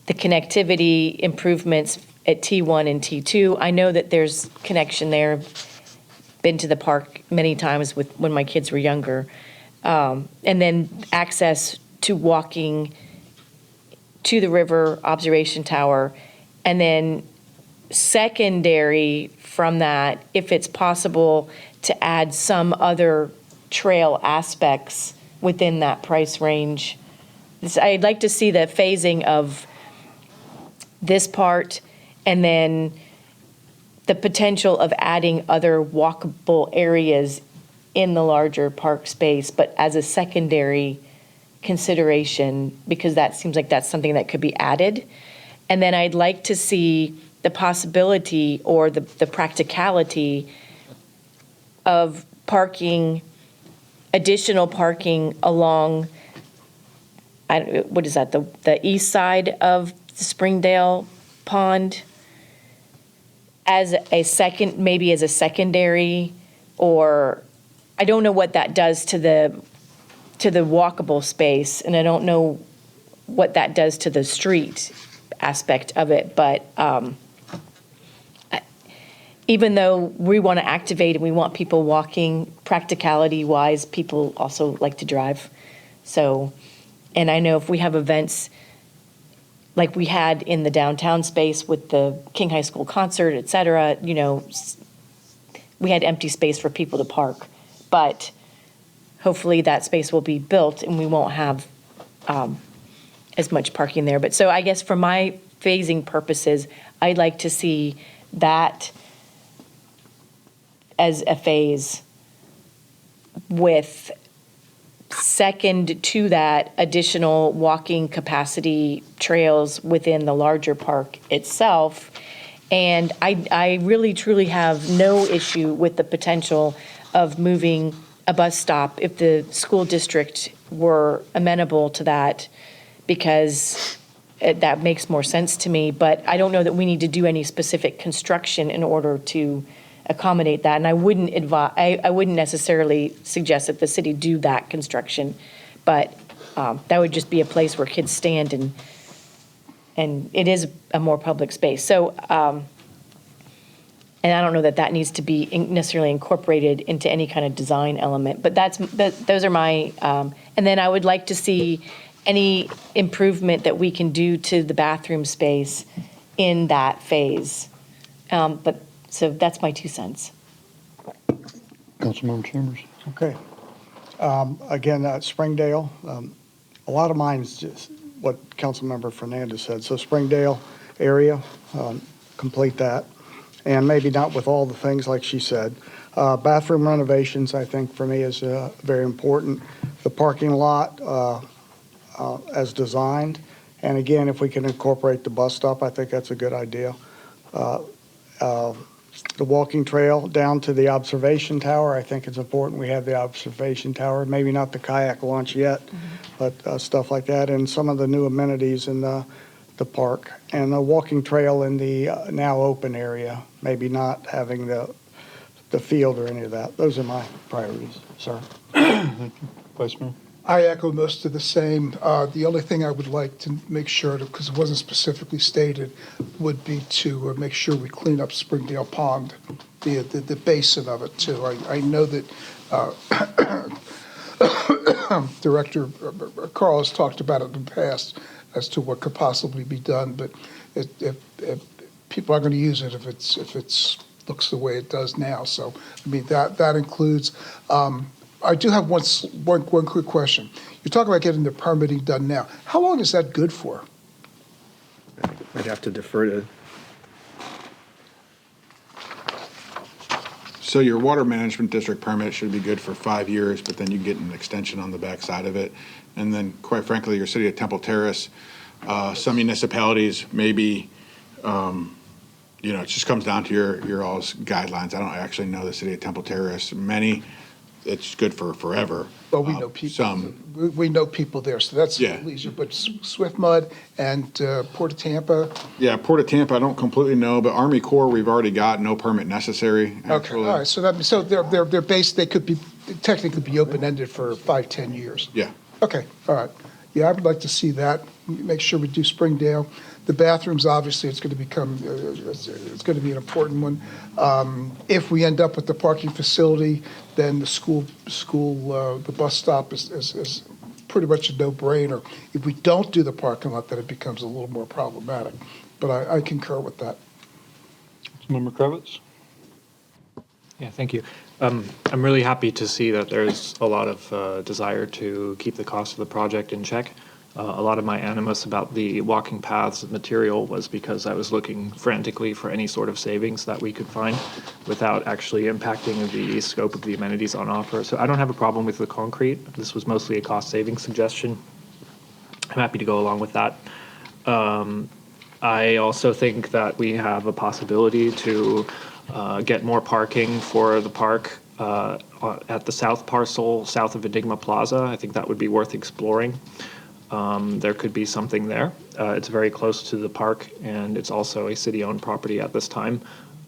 The connectivity improvements at T1 and T2, I know that there's connection there. Been to the park many times when my kids were younger. And then access to walking to the river observation tower. And then secondary from that, if it's possible to add some other trail aspects within that price range. I'd like to see the phasing of this part and then the potential of adding other walkable areas in the larger park space, but as a secondary consideration, because that seems like that's something that could be added. And then I'd like to see the possibility or the practicality of parking, additional parking along, what is that, the east side of the Springdale Pond as a secondary, or I don't know what that does to the walkable space, and I don't know what that does to the street aspect of it, but even though we want to activate and we want people walking, practicality-wise, people also like to drive. So, and I know if we have events like we had in the downtown space with the King High School concert, et cetera, we had empty space for people to park. But hopefully that space will be built and we won't have as much parking there. But so I guess for my phasing purposes, I'd like to see that as a phase with second to that additional walking capacity trails within the larger park itself. And I really truly have no issue with the potential of moving a bus stop if the school district were amenable to that, because that makes more sense to me. But I don't know that we need to do any specific construction in order to accommodate that. And I wouldn't necessarily suggest that the city do that construction, but that would just be a place where kids stand and it is a more public space. So, and I don't know that needs to be necessarily incorporated into any kind of design element, but those are my, and then I would like to see any improvement that we can do to the bathroom space in that phase. So that's my 2 cents. Councilmember Chambers. Okay. Again, Springdale, a lot of mine is just what Councilmember Fernandez said. So Springdale area, complete that. And maybe not with all the things like she said. Bathroom renovations, I think, for me is very important. The parking lot as designed. And again, if we can incorporate the bus stop, I think that's a good idea. The walking trail down to the observation tower, I think it's important we have the observation tower, maybe not the kayak launch yet, but stuff like that, and some of the new amenities in the park, and the walking trail in the now open area, maybe not having the field or any of that. Those are my priorities, sir. Thank you. Vice Mayor. I echo most of the same. The only thing I would like to make sure, because it wasn't specifically stated, would be to make sure we clean up Springdale Pond, the basin of it too. I know that Director Carl has talked about it in the past as to what could possibly be done, but if people are going to use it if it's looks the way it does now. So, I mean, that includes, I do have one quick question. You're talking about getting the permitting done now. How long is that good for? I'd have to defer to, So your water management district permit should be good for 5 years, but then you get an extension on the backside of it. And then, quite frankly, your city of Temple Terrace, some municipalities maybe, it just comes down to your all's guidelines. I don't actually know the city of Temple Terrace. Many, it's good for forever. Well, we know people. Some, We know people there, so that's Yeah. easier. But Swift Mud and Port of Tampa. yeah, Port of Tampa, I don't completely know, but Army Corps, we've already got no permit necessary, Okay, actually. all right. So they're based. They could be technically be open ended for 5-10 years. Yeah. Okay, all right. Yeah, I would like to see that. Make sure we do Springdale. The bathrooms, obviously, it's going to become, it's going to be an important one. If we end up with the parking facility, then the bus stop is pretty much a no-brainer. If we don't do the parking lot, then it becomes a little more problematic. But I concur with that. Councilmember Kravitz? Yeah, thank you. I'm really happy to see that there's a lot of desire to keep the cost of the project in check. A lot of my animus about the walking paths material was because I was looking frantically for any sort of savings that we could find without actually impacting the scope of the amenities on offer. So I don't have a problem with the concrete. This was mostly a cost-saving suggestion. I'm happy to go along with that. I also think that we have a possibility to get more parking for the park at the south parcel, south of Enigma Plaza. I think that would be worth exploring. There could be something there. It's very close to the park, and it's also a city-owned property at this time.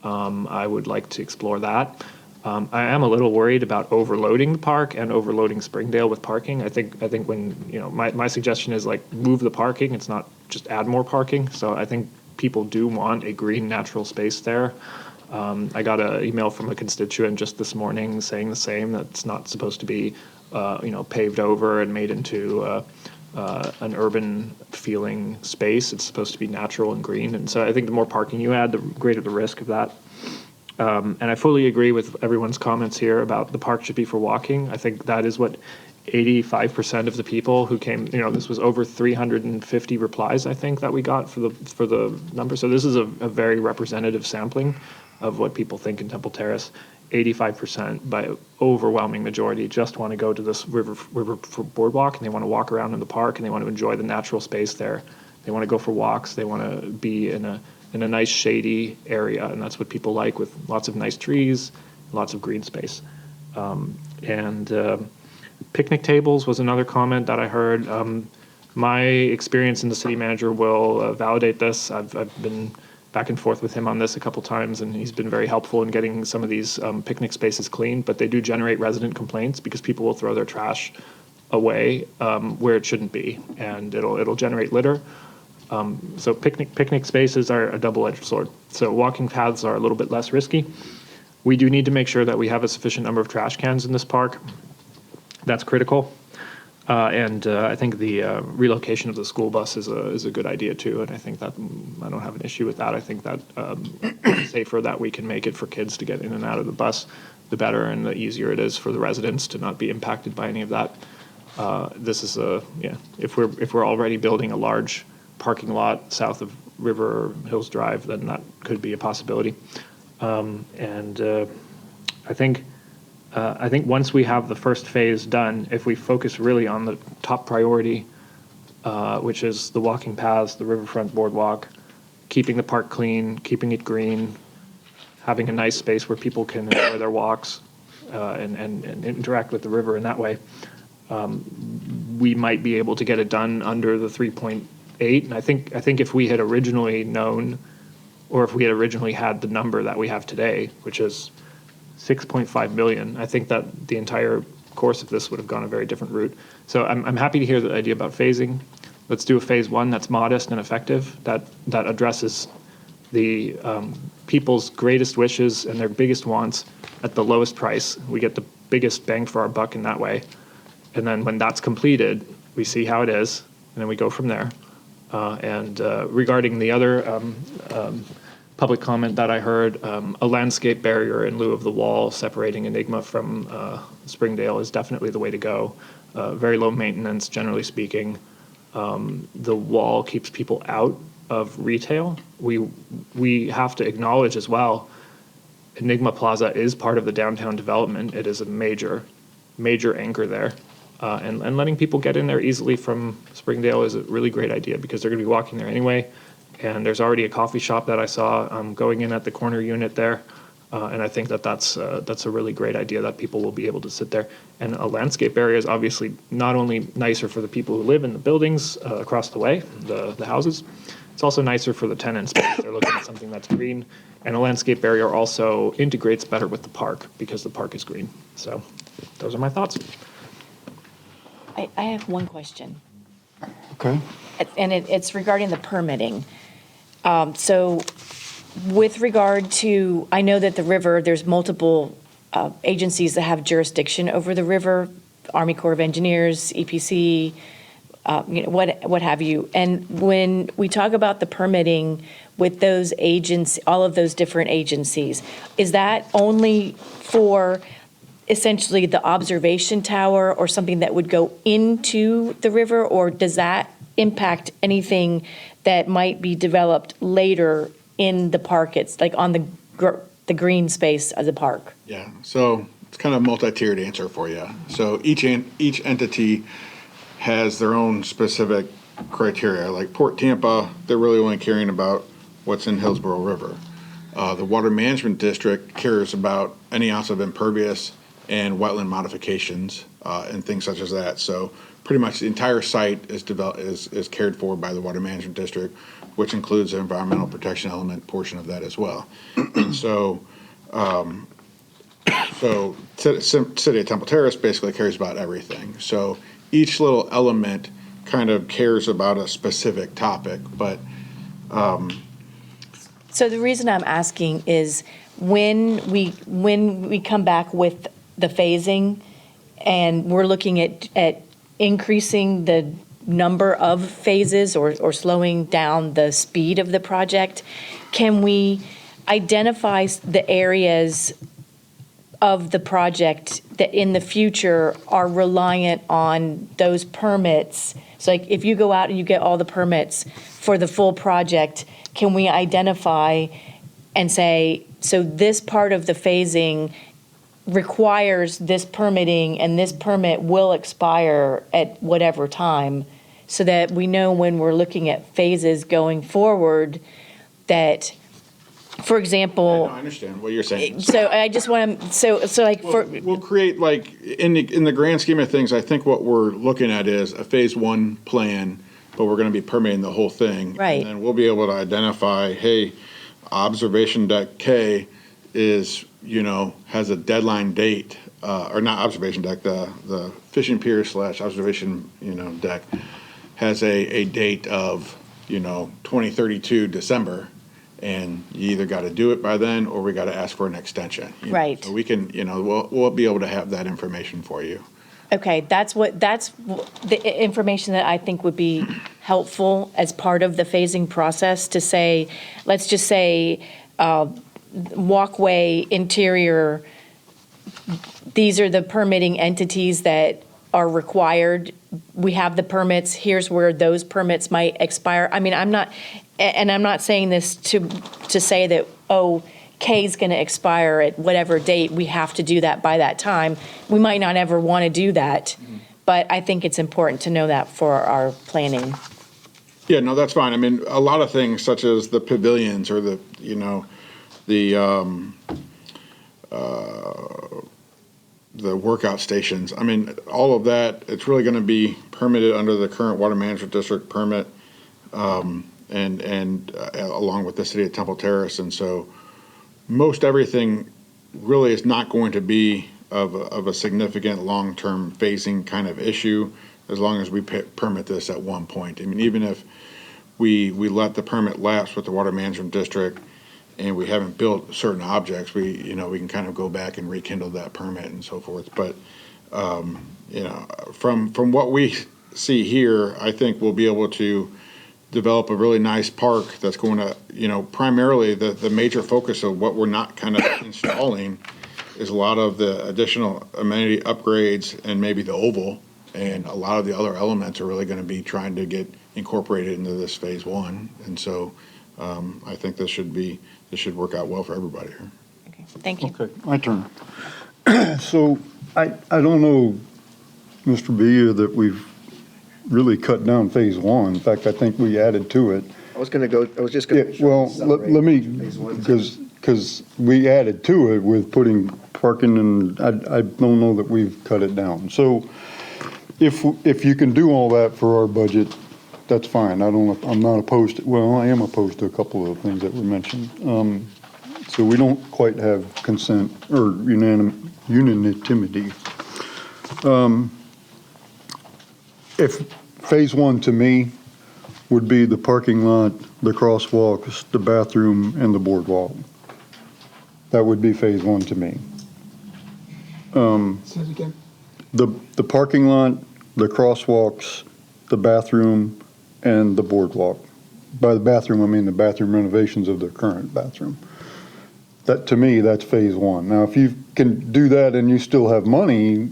I would like to explore that. I am a little worried about overloading the park and overloading Springdale with parking. I think when, my suggestion is like move the parking. It's not just add more parking. So I think people do want a green natural space there. I got an email from a constituent just this morning saying the same, that it's not supposed to be, paved over and made into an urban feeling space. It's supposed to be natural and green. And so I think the more parking you add, the greater the risk of that. And I fully agree with everyone's comments here about the park should be for walking. I think that is what 85% of the people who came, this was over 350 replies, I think, that we got for the number. So this is a very representative sampling of what people think in Temple Terrace. 85% by overwhelming majority just want to go to this river boardwalk, and they want to walk around in the park, and they want to enjoy the natural space there. They want to go for walks. They want to be in a nice shady area, and that's what people like, with lots of nice trees, lots of green space. Picnic tables was another comment that I heard. My experience in the city manager will validate this. I've been back and forth with him on this a couple times, and he's been very helpful in getting some of these picnic spaces clean, but they do generate resident complaints because people will throw their trash away where it shouldn't be, and it'll generate litter. So picnic spaces are a double-edged sword. So walking paths are a little bit less risky. We do need to make sure that we have a sufficient number of trash cans in this park. That's critical. I think the relocation of the school bus is a good idea too, and I think that I don't have an issue with that. I think that the safer that we can make it for kids to get in and out of the bus, the better, and the easier it is for the residents to not be impacted by any of that. This is if we're already building a large parking lot south of River Hills Drive, then that could be a possibility. I think once we have the first phase done, if we focus really on the top priority, which is the walking paths, the riverfront boardwalk, keeping the park clean, keeping it green, having a nice space where people can enjoy their walks and interact with the river in that way, we might be able to get it done under the 3.8. And I think if we had originally known, or if we had originally had the number that we have today, which is 6.5 million, I think that the entire course if this would have gone a very different route. So I'm happy to hear the idea about phasing. Let's do a phase one that's modest and effective, that addresses the people's greatest wishes and their biggest wants at the lowest price. We get the biggest bang for our buck in that way. And then when that's completed, we see how it is, and then we go from there. Regarding the other public comment that I heard, a landscape barrier in lieu of the wall separating Enigma from Springdale is definitely the way to go. Very low maintenance, generally speaking. The wall keeps people out of retail. We have to acknowledge as well, Enigma Plaza is part of the downtown development. It is a major anchor there. And letting people get in there easily from Springdale is a really great idea because they're going to be walking there anyway. And there's already a coffee shop that I saw going in at the corner unit there. And I think that's a really great idea that people will be able to sit there. And a landscape area is obviously not only nicer for the people who live in the buildings across the way, the houses, it's also nicer for the tenants because they're looking at something that's green. And a landscape barrier also integrates better with the park because the park is green. So those are my thoughts. I have one question, Okay. and it's regarding the permitting. So with regard to, I know that the river, there's multiple agencies that have jurisdiction over the river, Army Corps of Engineers, EPC, what have you. And when we talk about the permitting with those agents, all of those different agencies, is that only for essentially the observation tower or something that would go into the river, or does that impact anything that might be developed later in the park? It's like on the green space of the park. Yeah, so it's kind of a multi-tiered answer for you. So each entity has their own specific criteria. Like Port Tampa, they're really only caring about what's in Hillsborough River. The Water Management District cares about any ounce of impervious and wetland modifications and things such as that. So pretty much the entire site is cared for by the Water Management District, which includes the environmental protection element portion of that as well. And so City of Temple Terrace basically cares about everything. So each little element kind of cares about a specific topic, but So the reason I'm asking is when we come back with the phasing and we're looking at increasing the number of phases or slowing down the speed of the project, can we identify the areas of the project that in the future are reliant on those permits? So like if you go out and you get all the permits for the full project, can we identify and say, so this part of the phasing requires this permitting and this permit will expire at whatever time, so that we know when we're looking at phases going forward that, for example. I understand what you're saying. So I just want to, so like for. We'll create, like, in the grand scheme of things, I think what we're looking at is a phase one plan, but we're going to be permitting the whole thing. Right. And then we'll be able to identify, hey, observation deck K is, has a deadline date, or not observation deck, the fishing pier / observation, deck has a date of, 2032 December. And you either got to do it by then, or we got to ask for an extension. Right. So we can, we'll be able to have that information for you. Okay, that's the information that I think would be helpful as part of the phasing process to say, let's just say, walkway, interior, these are the permitting entities that are required. We have the permits, here's where those permits might expire. I mean, I'm not saying this to say that, K is going to expire at whatever date, we have to do that by that time. We might not ever want to do that, but I think it's important to know that for our planning. Yeah, no, that's fine. I mean, a lot of things such as the pavilions or the workout stations. I mean, all of that, it's really going to be permitted under the current Water Management District permit, and along with the City of Temple Terrace. And so most everything really is not going to be of a significant long-term phasing kind of issue, as long as we permit this at one point. I mean, even if we let the permit lapse with the Water Management District and we haven't built certain objects, we can kind of go back and rekindle that permit and so forth. But, from what we see here, I think we'll be able to develop a really nice park that's going to, primarily the major focus of what we're not kind of installing is a lot of the additional amenity upgrades and maybe the oval. And a lot of the other elements are really going to be trying to get incorporated into this phase one. And so I think this should work out well for everybody here. Okay, thank you. Okay, my turn. So I don't know, Mr. Bia, that we've really cut down phase one. In fact, I think we added to it. I was just Yeah, going to. well, let me, because we added to it with putting parking, and I don't know that we've cut it down. So if you can do all that for our budget, that's fine. I'm not opposed to, well, I am opposed to a couple of the things that were mentioned. So we don't quite have consent or unanimity. If phase one to me would be the parking lot, the crosswalks, the bathroom, and the boardwalk. That would be phase one to me. Say it again. The parking lot, the crosswalks, the bathroom, and the boardwalk. By the bathroom, I mean the bathroom renovations of the current bathroom. That, to me, that's phase one. Now, if you can do that and you still have money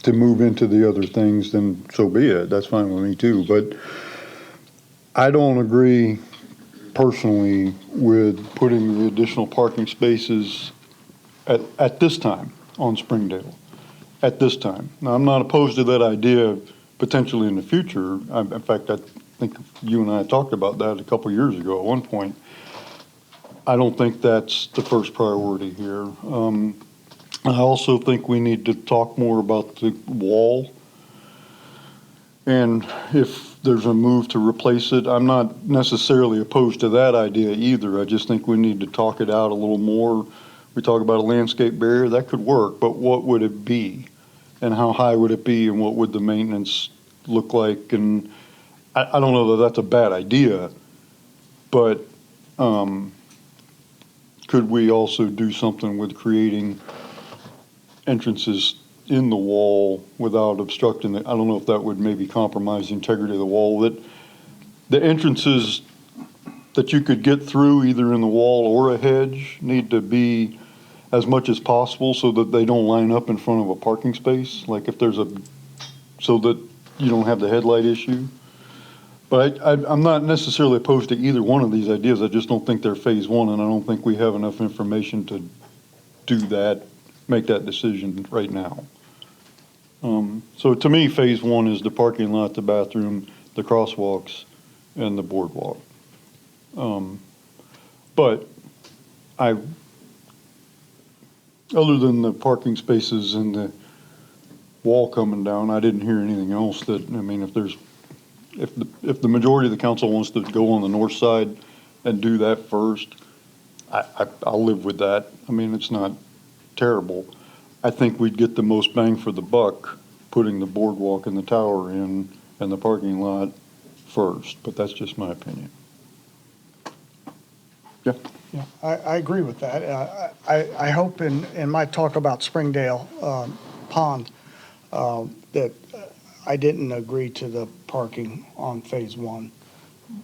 to move into the other things, then so be it. That's fine with me too. But I don't agree personally with putting the additional parking spaces at this time on Springdale, at this time. Now, I'm not opposed to that idea potentially in the future. In fact, I think you and I talked about that a couple years ago at one point. I don't think that's the first priority here. I also think we need to talk more about the wall. And if there's a move to replace it, I'm not necessarily opposed to that idea either. I just think we need to talk it out a little more. We talk about a landscape barrier, that could work, but what would it be? And how high would it be, and what would the maintenance look like? And I don't know that that's a bad idea, but could we also do something with creating entrances in the wall without obstructing it? I don't know if that would maybe compromise the integrity of the wall. That the entrances that you could get through either in the wall or a hedge need to be as much as possible so that they don't line up in front of a parking space. Like if there's so that you don't have the headlight issue. But I'm not necessarily opposed to either one of these ideas. I just don't think they're phase one, and I don't think we have enough information to do that, make that decision right now. So to me, phase one is the parking lot, the bathroom, the crosswalks, and the boardwalk. But other than the parking spaces and the wall coming down, I didn't hear anything else that, I mean, if the majority of the council wants to go on the north side and do that first, I'll live with that. I mean, it's not terrible. I think we'd get the most bang for the buck putting the boardwalk and the tower in and the parking lot first, but that's just my opinion. Yeah. Yeah, I agree with that. I hope in my talk about Springdale Pond that I didn't agree to the parking on phase one.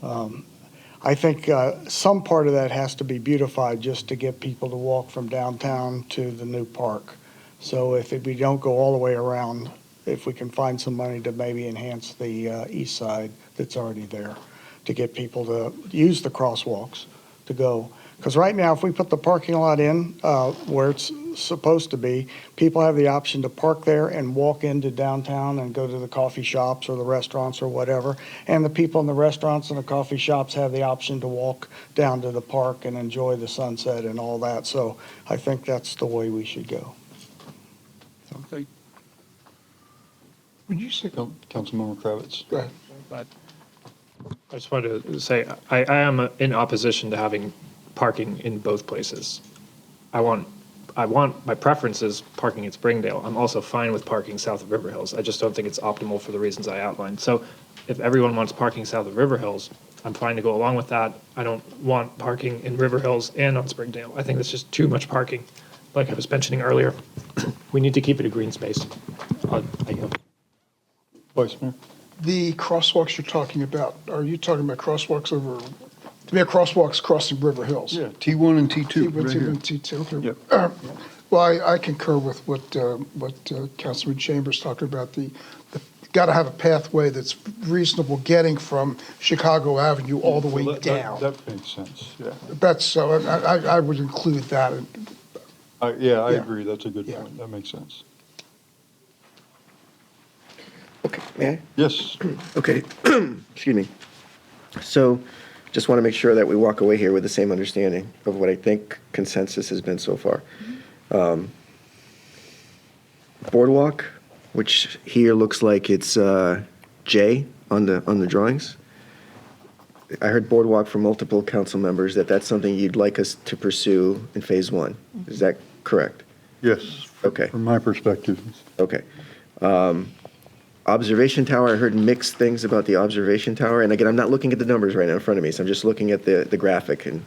I think some part of that has to be beautified just to get people to walk from downtown to the new park. So if we don't go all the way around, if we can find some money to maybe enhance the east side that's already there, to get people to use the crosswalks to go. Because right now, if we put the parking lot in where it's supposed to be, people have the option to park there and walk into downtown and go to the coffee shops or the restaurants or whatever. And the people in the restaurants and the coffee shops have the option to walk down to the park and enjoy the sunset and all that. So I think that's the way we should go. Okay. Would you say, Councilmember Kravitz? Go ahead. But I just wanted to say, I am in opposition to having parking in both places. I want my preference is parking at Springdale. I'm also fine with parking south of River Hills. I just don't think it's optimal for the reasons I outlined. So if everyone wants parking south of River Hills, I'm fine to go along with that. I don't want parking in River Hills and on Springdale. I think that's just too much parking. Like I was mentioning earlier, we need to keep it a green space. I yield. Vice Mayor? The crosswalks you're talking about, are you talking about crosswalks over, to me, crosswalks crossing River Hills? Yeah, T1 and T2, T1, right here. T1, T2, okay. Yep. Well, I concur with what Councilman Chambers talking about. Got to have a pathway that's reasonable getting from Chicago Avenue all the way Well, down. That makes sense, yeah. That's, so I would include that. I Yeah. agree, that's a good Yeah. point, that makes sense. Okay, may I? Yes, Okay, excuse me. So, just want to make sure that we walk away here with the same understanding of what I think consensus has been so far. Boardwalk, which here looks like it's J on the drawings. I heard boardwalk from multiple council members that that's something you'd like us to pursue in phase one. Is that correct? yes. Okay. From my perspective. Okay. Observation tower, I heard mixed things about the observation tower. And again, I'm not looking at the numbers right now in front of me, so I'm just looking at the graphic. And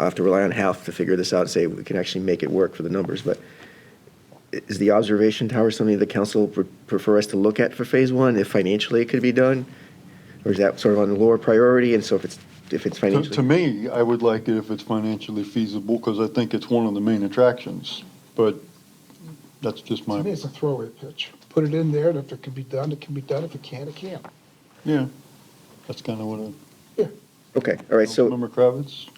I have to rely on Halff to figure this out and say we can actually make it work for the numbers. But is the observation tower something the council would prefer us to look at for phase one, if financially it could be done? Or is that sort of on the lower priority? And so if it's financially. To me, I would like it if it's financially feasible, because I think it's one of the main attractions, but that's just To me, my, it's a throwaway pitch. Put it in there, and if it can be done, it can be done. If it can't, it can't. yeah, that's kind of what Okay, all right, so. Councilmember Kravitz?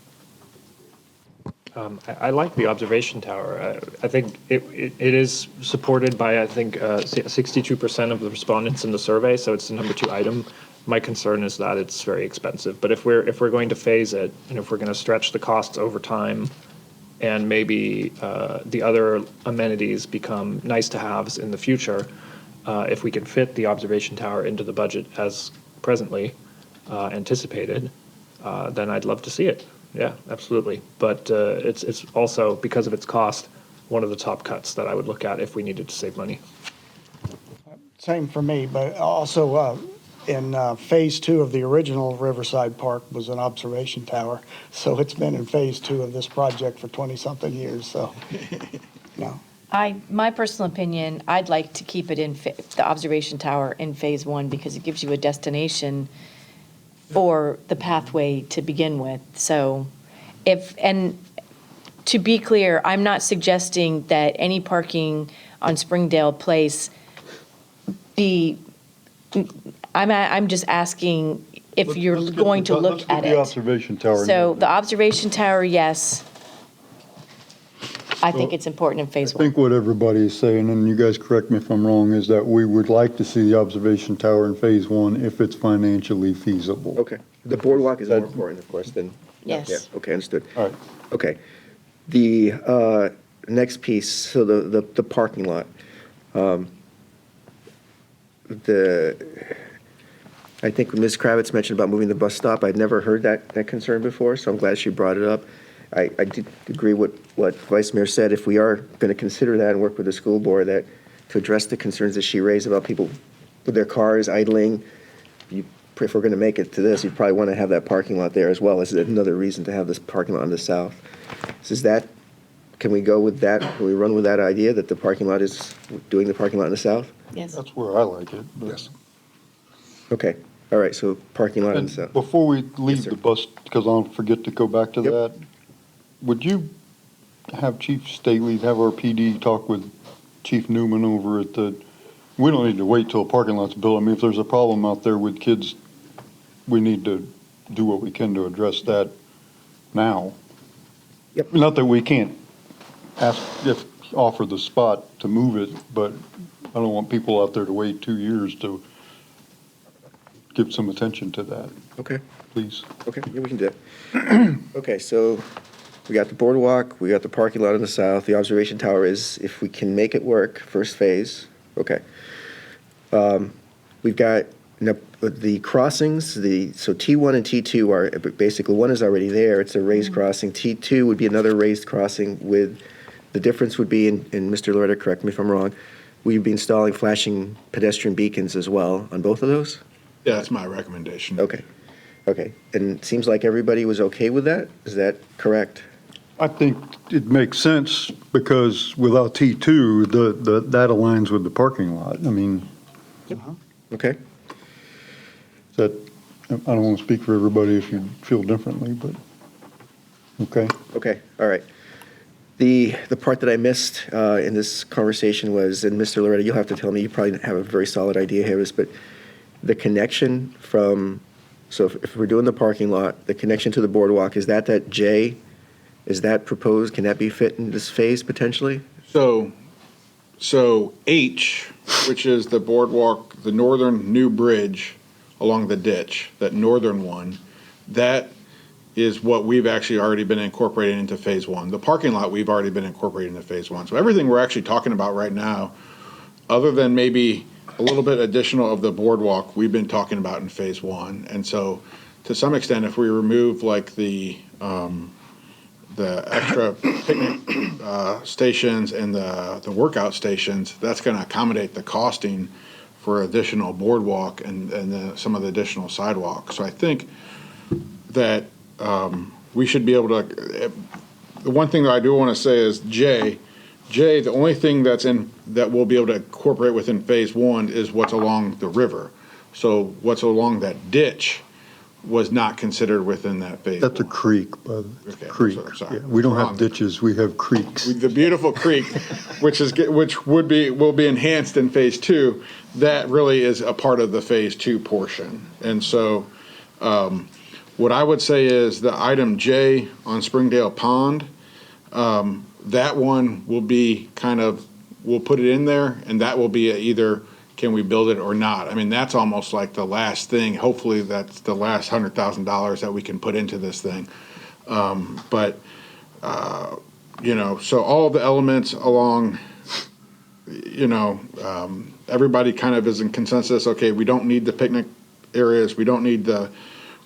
I like the observation tower. I think it is supported by, I think, 62% of the respondents in the survey, so it's the number 2 item. My concern is that it's very expensive. But if we're going to phase it, and if we're going to stretch the costs over time, and maybe the other amenities become nice-to-haves in the future, if we can fit the observation tower into the budget as presently anticipated, then I'd love to see it. Yeah, absolutely. But it's also, because of its cost, one of the top cuts that I would look at if we needed to save money. Same for me, but also in phase 2 of the original Riverside Park was an observation tower. So it's been in phase 2 of this project for 20-something years, so, no. My personal opinion, I'd like to keep it in the observation tower in phase 1 because it gives you a destination or the pathway to begin with. So and to be clear, I'm not suggesting that any parking on Springdale Place I'm just asking if you're Let's get going to look let's at get it. the observation tower. So the observation tower, yes. I think Well, it's important in phase I 1. think what everybody is saying, and you guys correct me if I'm wrong, is that we would like to see the observation tower in phase 1 if it's financially feasible. Okay, the boardwalk is more important, of course, than. Yes. Yeah, okay, understood. All right. Okay. The next piece, so the parking lot. I think Ms. Kravitz mentioned about moving the bus stop. I'd never heard that concern before, so I'm glad she brought it up. I did agree with what Vice Mayor said. If we are going to consider that and work with the school board, that to address the concerns that she raised about people with their cars idling, if we're going to make it to this, you'd probably want to have that parking lot there as well as another reason to have this parking lot on the south. So can we go with that? Can we run with that idea that the parking lot is doing the parking lot in the south? Yes. That's where I like it. but- Yes. Okay, all right, so parking lot in the And south. before we leave sir. the bus, because I'll forget to go back to Yep. that, would you have Chief Staley, have our PD talk with Chief Newman over at we don't need to wait till a parking lot's built. I mean, if there's a problem out there with kids, we need to do what we can to address that now. Yep. Not that we can't offer the spot to move it, but I don't want people out there to wait 2 years to give some attention to that, Okay, please. okay, yeah, we can do that. Okay, so we got the boardwalk, we got the parking lot in the south, the observation tower is, if we can make it work, first phase, okay. We've got the crossings, so T1 and T2 are, basically, one is already there, it's a raised crossing. T2 would be another raised crossing with the difference would be, and Mr. Loretta, correct me if I'm wrong, we'd be installing flashing pedestrian beacons as well on both of those? Yeah, that's my recommendation. Okay, okay. And it seems like everybody was okay with that? Is that correct? I think it makes sense because without T2, that aligns with the parking lot. I mean, Okay. that, I don't want to speak for everybody if you feel differently, but, okay. Okay, all right. The part that I missed in this conversation was, and Mr. Loretta, you'll have to tell me, you probably have a very solid idea here, but the connection from, so if we're doing the parking lot, the connection to the boardwalk, is that J? Is that proposed? Can that be fit in this phase potentially? So H, which is the boardwalk, the northern new bridge along the ditch, that northern one, that is what we've actually already been incorporating into phase one. The parking lot, we've already been incorporating into phase one. So everything we're actually talking about right now, other than maybe a little bit additional of the boardwalk, we've been talking about in phase one. And so to some extent, if we remove like the extra picnic stations and the workout stations, that's going to accommodate the costing for additional boardwalk and some of the additional sidewalk. So I think that we should be able to, the one thing that I do want to say is J, the only thing that we'll be able to incorporate within phase one is what's along the river. So what's along that ditch was not considered within that phase. That's a one. creek, by the Okay, creek. sorry. Yeah, we don't have Wrong. ditches, we have creeks. The beautiful creek, which will be enhanced in phase two, that really is a part of the phase two portion. And so, what I would say is the item J on Springdale Pond, that one will be we'll put it in there, and that will be either can we build it or not. I mean, that's almost like the last thing. Hopefully, that's the last $100,000 that we can put into this thing. So all of the elements along, everybody kind of is in consensus. Okay, we don't need the picnic areas. We don't need the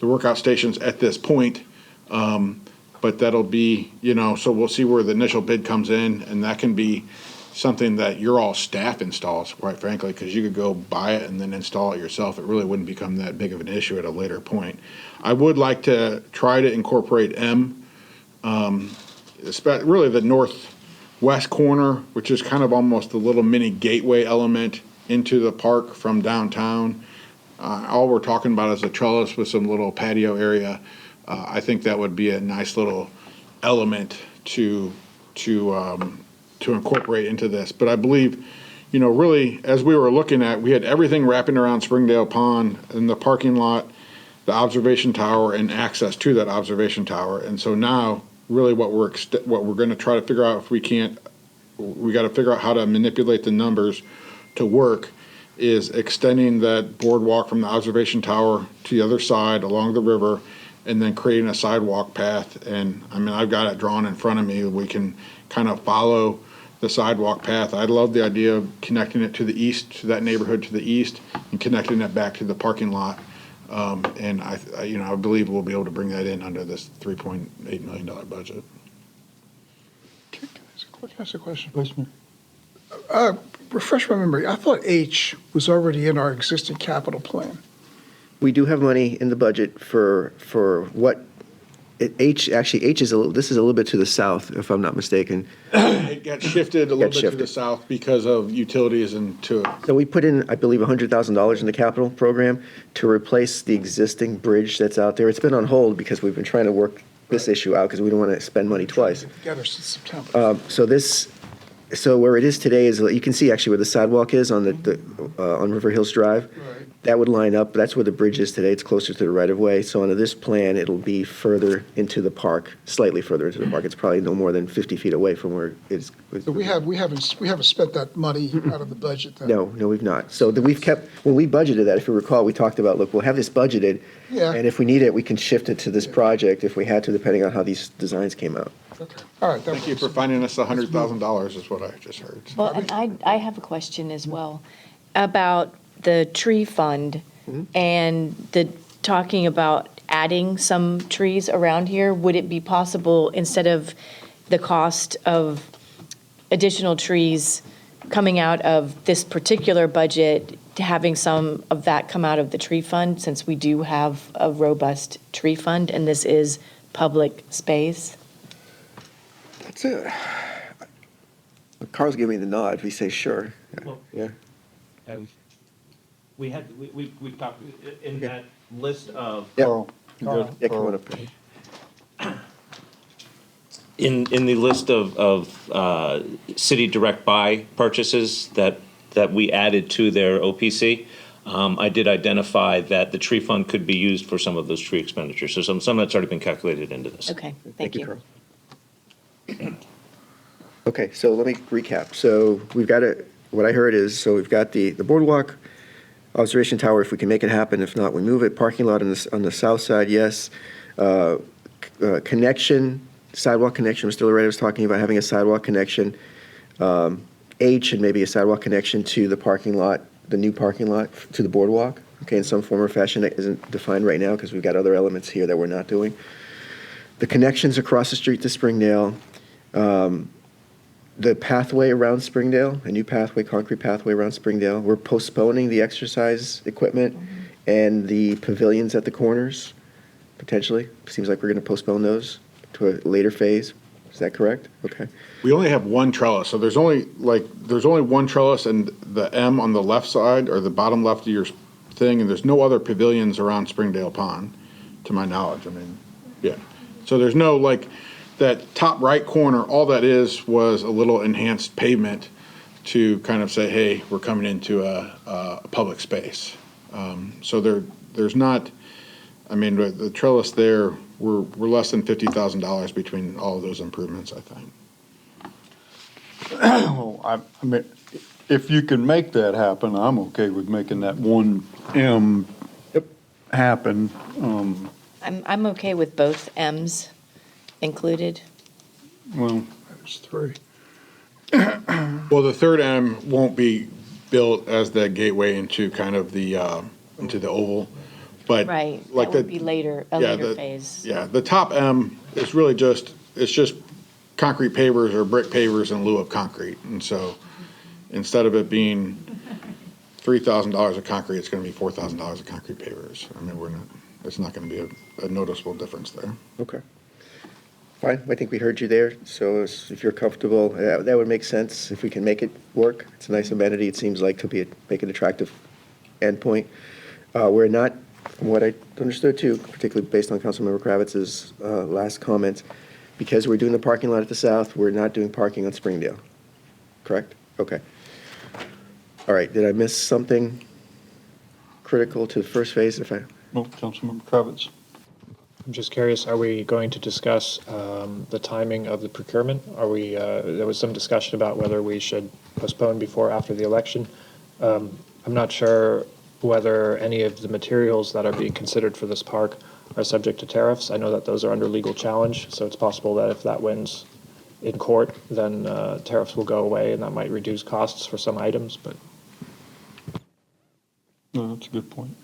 workout stations at this point. But that'll be, so we'll see where the initial bid comes in, and that can be something that your all staff installs, quite frankly, because you could go buy it and then install it yourself. It really wouldn't become that big of an issue at a later point. I would like to try to incorporate M, really the northwest corner, which is kind of almost a little mini gateway element into the park from downtown. All we're talking about is a trellis with some little patio area. I think that would be a nice little element to incorporate into this. But I believe, really, as we were looking at, we had everything wrapping around Springdale Pond and the parking lot, the observation tower, and access to that observation tower. And so now, really, what we're going to try to figure out, if we can't, we got to figure out how to manipulate the numbers to work, is extending that boardwalk from the observation tower to the other side along the river, and then creating a sidewalk path. And I mean, I've got it drawn in front of me. We can kind of follow the sidewalk path. I love the idea of connecting it to the east, to that neighborhood to the east, and connecting it back to the parking lot. And I believe we'll be able to bring that in under this $3.8 million budget. Can I ask a question? Vice Mayor. Refresh my memory. I thought H was already in our existing capital plan. We do have money in the budget for what, H is this is a little bit to the south, if I'm not mistaken. It got shifted a little bit to the shifted. south because of utilities and to So we put in, I believe, $100,000 in the capital program to replace the existing bridge that's out there. It's been on hold because we've been trying to work this issue out because we don't want to spend money twice. Together since September. So where it is today is, you can see actually where the sidewalk is on on River Hills Drive. Right. That would line up, that's where the bridge is today, it's closer to the right-of-way. So under this plan, it'll be further into the park, slightly further into the park. It's probably no more than 50 feet away from where it's. So we haven't spent that money out of the budget then? No, we've not. So we've kept, when we budgeted that, if you recall, we talked about, look, we'll have this budgeted, Yeah. and if we need it, we can shift it to this project if we had to, depending on how these designs came out. Okay, all right. Thank you for finding us $100,000 is what I just heard. Well, and I have a question as well about the tree fund and the talking about adding some trees around here. Would it be possible, instead of the cost of additional trees coming out of this particular budget, to having some of that come out of the tree fund, since we do have a robust tree fund, and this is public space? That's it. Carl's giving me the nod. We say sure. Well- Yeah. We talked in that list of. Yep. Carl, you good? Yeah, come on Carl. up. In the list of city direct buy purchases that we added to their OPC, I did identify that the tree fund could be used for some of those tree expenditures. So some of that's already been calculated into this. Okay, thank you. Carl. Okay, so let me recap. So we've got what I heard is, so we've got the boardwalk, observation tower, if we can make it happen. If not, we move it. Parking lot on the south side, yes. Connection, sidewalk connection. Mr. Loretta was talking about having a sidewalk connection. H, and maybe a sidewalk connection to the parking lot, the new parking lot, to the boardwalk, okay, in some form or fashion that isn't defined right now because we've got other elements here that we're not doing. The connections across the street to Springdale, the pathway around Springdale, a new pathway, concrete pathway around Springdale. We're postponing the exercise equipment and the pavilions at the corners, potentially. Seems like we're going to postpone those to a later phase. Is that correct? Okay. We only have one trellis, so there's only one trellis and the M on the left side or the bottom left of your thing, and there's no other pavilions around Springdale Pond, to my knowledge. I mean, yeah. So there's no, like, that top right corner, all that was a little enhanced pavement to kind of say, hey, we're coming into a public space. So there's not, I mean, the trellis there, we're less than $50,000 between all of those improvements, I think. Well, I mean, if you can make that happen, I'm okay with making that 1M happen. I'm okay with both Ms included. Well, There's three. Well, the third M won't be built as the gateway into kind of the, into the oval, but. Right, like that would the- be later, a yeah, later the- phase. Yeah, the top M is really it's just concrete pavers or brick pavers in lieu of concrete. And so instead of it being $3,000 of concrete, it's going to be $4,000 of concrete pavers. I mean, it's not going to be a noticeable difference there. Okay. Fine, I think we heard you there, so if you're comfortable, that would make sense, if we can make it work. It's a nice amenity, it seems like, to make an attractive endpoint. We're not, from what I understood too, particularly based on Councilmember Kravitz's last comment, because we're doing the parking lot at the south, we're not doing parking on Springdale, correct? Okay. All right, did I miss something critical to the first phase? well, Councilmember Kravitz. I'm just curious, are we going to discuss the timing of the procurement? There was some discussion about whether we should postpone before or after the election. I'm not sure whether any of the materials that are being considered for this park are subject to tariffs. I know that those are under legal challenge, so it's possible that if that wins in court, then tariffs will go away, and that might reduce costs for some items, but. No, that's a good point.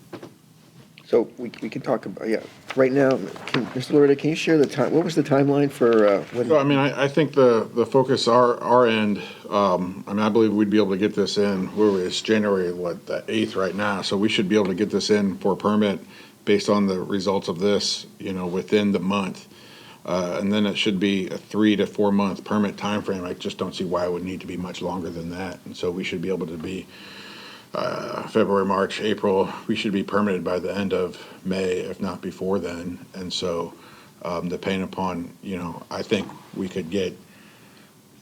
So we can talk about, yeah, right now, Mr. Loretta, can you share the time, what was the timeline for when? So, I mean, I think the focus, our end, I mean, I believe we'd be able to get this in, it's January, the 8th right now, so we should be able to get this in for a permit based on the results of this, within the month. And then it should be a 3 to 4 month permit timeframe. I just don't see why it would need to be much longer than that. And so we should be able to be February, March, April, we should be permitted by the end of May, if not before then. And so, depending upon, I think we could get,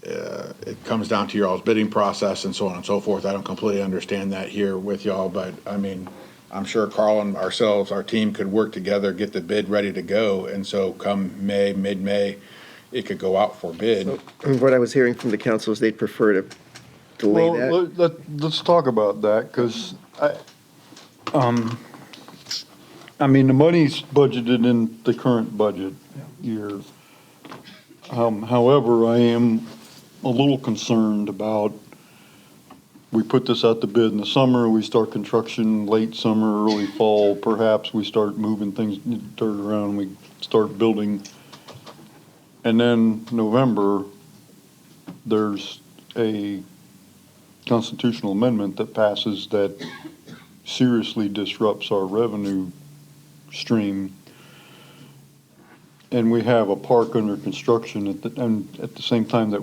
it comes down to your all's bidding process and so on and so forth. I don't completely understand that here with y'all, but I mean, I'm sure Carl and ourselves, our team could work together, get the bid ready to go. And so come May, mid-May, it could go out for bid. So, what I was hearing from the council is they'd prefer to delay that. Well, let's talk about that, because I mean, the money's budgeted in the current budget year. However, I am a little concerned about, we put this out to bid in the summer, we start construction late summer, early fall, perhaps we start moving things, dirt around, we start building. And then November, there's a constitutional amendment that passes that seriously disrupts our revenue stream, and we have a park under construction and at the same time that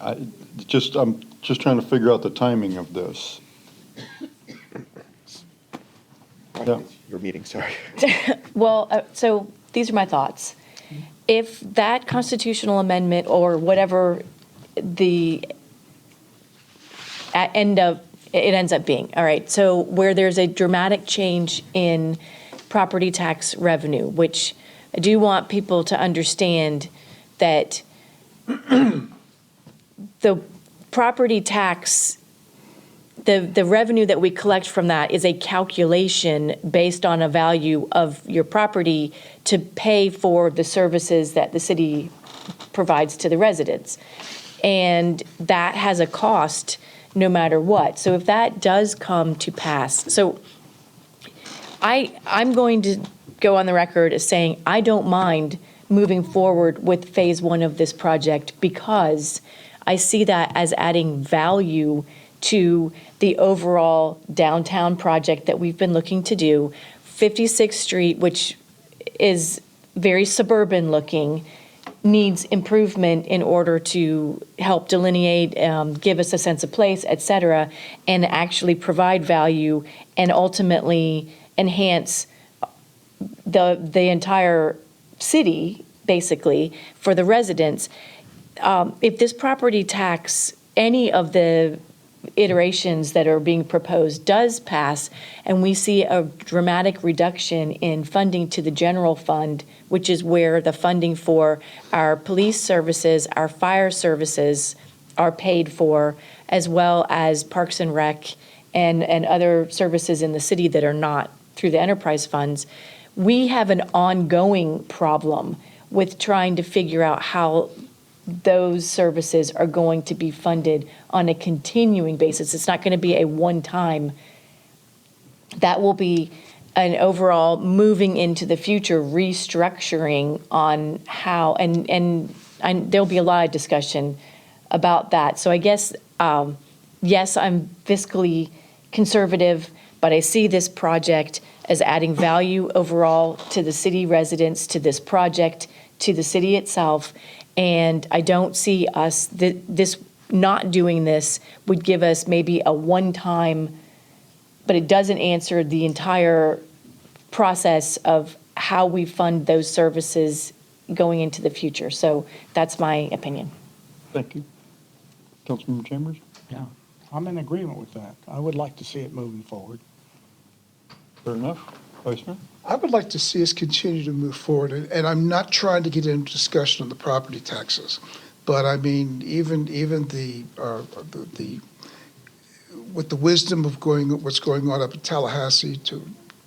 I'm just trying to figure out the timing of this. Yeah. Your meeting, sorry. Well, so these are my thoughts. If that constitutional amendment or whatever the it ends up being, all right, so where there's a dramatic change in property tax revenue, which I do want people to understand that the property tax, the revenue that we collect from that is a calculation based on a value of your property to pay for the services that the city provides to the residents. And that has a cost no matter what. So if that does come to pass, so I'm going to go on the record as saying I don't mind moving forward with phase one of this project because I see that as adding value to the overall downtown project that we've been looking to do. 56th Street, which is very suburban looking, needs improvement in order to help delineate, give us a sense of place, et cetera, and actually provide value and ultimately enhance the entire city, basically, for the residents. If this property tax, any of the iterations that are being proposed does pass, and we see a dramatic reduction in funding to the general fund, which is where the funding for our police services, our fire services are paid for, as well as Parks and Rec and other services in the city that are not through the enterprise funds, we have an ongoing problem with trying to figure out how those services are going to be funded on a continuing basis. It's not going to be a one-time. That will be an overall moving into the future restructuring on how, and there'll be a lot of discussion about that. So I guess, yes, I'm fiscally conservative, but I see this project as adding value overall to the city residents, to this project, to the city itself. And I don't see us, this not doing this would give us maybe a one-time, but it doesn't answer the entire process of how we fund those services going into the future. So that's my opinion. Thank you. Councilmember Chambers? Yeah, I'm in agreement with that. I would like to see it moving forward. Fair enough. Vice Mayor? I would like to see us continue to move forward, and I'm not trying to get into discussion on the property taxes, but I mean, even the with the wisdom of what's going on up in Tallahassee,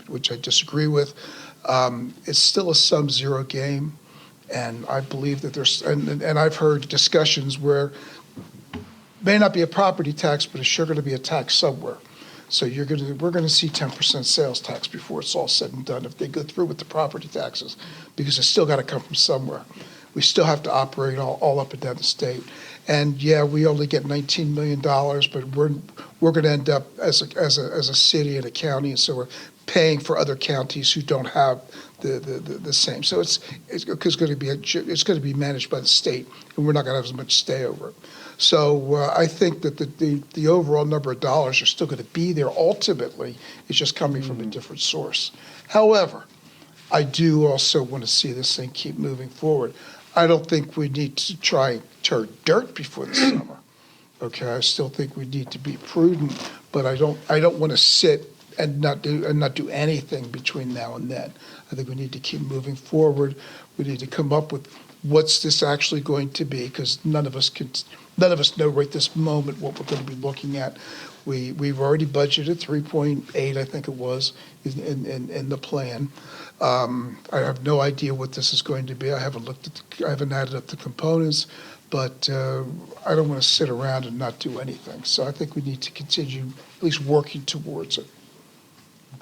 which I disagree with, it's still a sub-zero game, and I believe that there's and I've heard discussions where may not be a property tax, but it's sure going to be a tax somewhere. So we're going to see 10% sales tax before it's all said and done if they go through with the property taxes, because it's still got to come from somewhere. We still have to operate all up and down the state. And yeah, we only get $19 million, but we're going to end up as a city and a county, and so we're paying for other counties who don't have the same. So it's going to be managed by the state, and we're not going to have as much stay over it. So I think that the overall number of dollars are still going to be there ultimately. It's just coming from a different source. However, I do also want to see this thing keep moving forward. I don't think we need to try and turn dirt before the summer. Okay, I still think we need to be prudent, but I don't want to sit and not do anything between now and then. I think we need to keep moving forward. We need to come up with what's this actually going to be, because none of us know right this moment what we're going to be looking at. We've already budgeted 3.8, I think it was, in the plan. I have no idea what this is going to be. I haven't added up the components, but I don't want to sit around and not do anything. So I think we need to continue at least working towards it.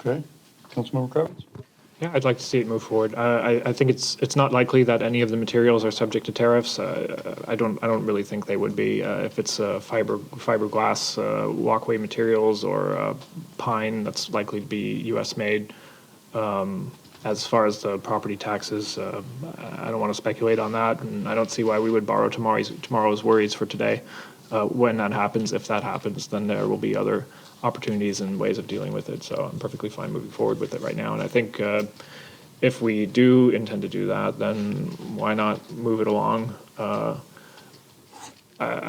Okay. Councilmember Kravitz? Yeah, I'd like to see it move forward. I think it's not likely that any of the materials are subject to tariffs. I don't really think they would be. If it's fiberglass walkway materials or pine, that's likely to be U.S. made. As far as the property taxes, I don't want to speculate on that, and I don't see why we would borrow tomorrow's worries for today. When that happens, if that happens, then there will be other opportunities and ways of dealing with it. So I'm perfectly fine moving forward with it right now. And I think if we do intend to do that, then why not move it along? I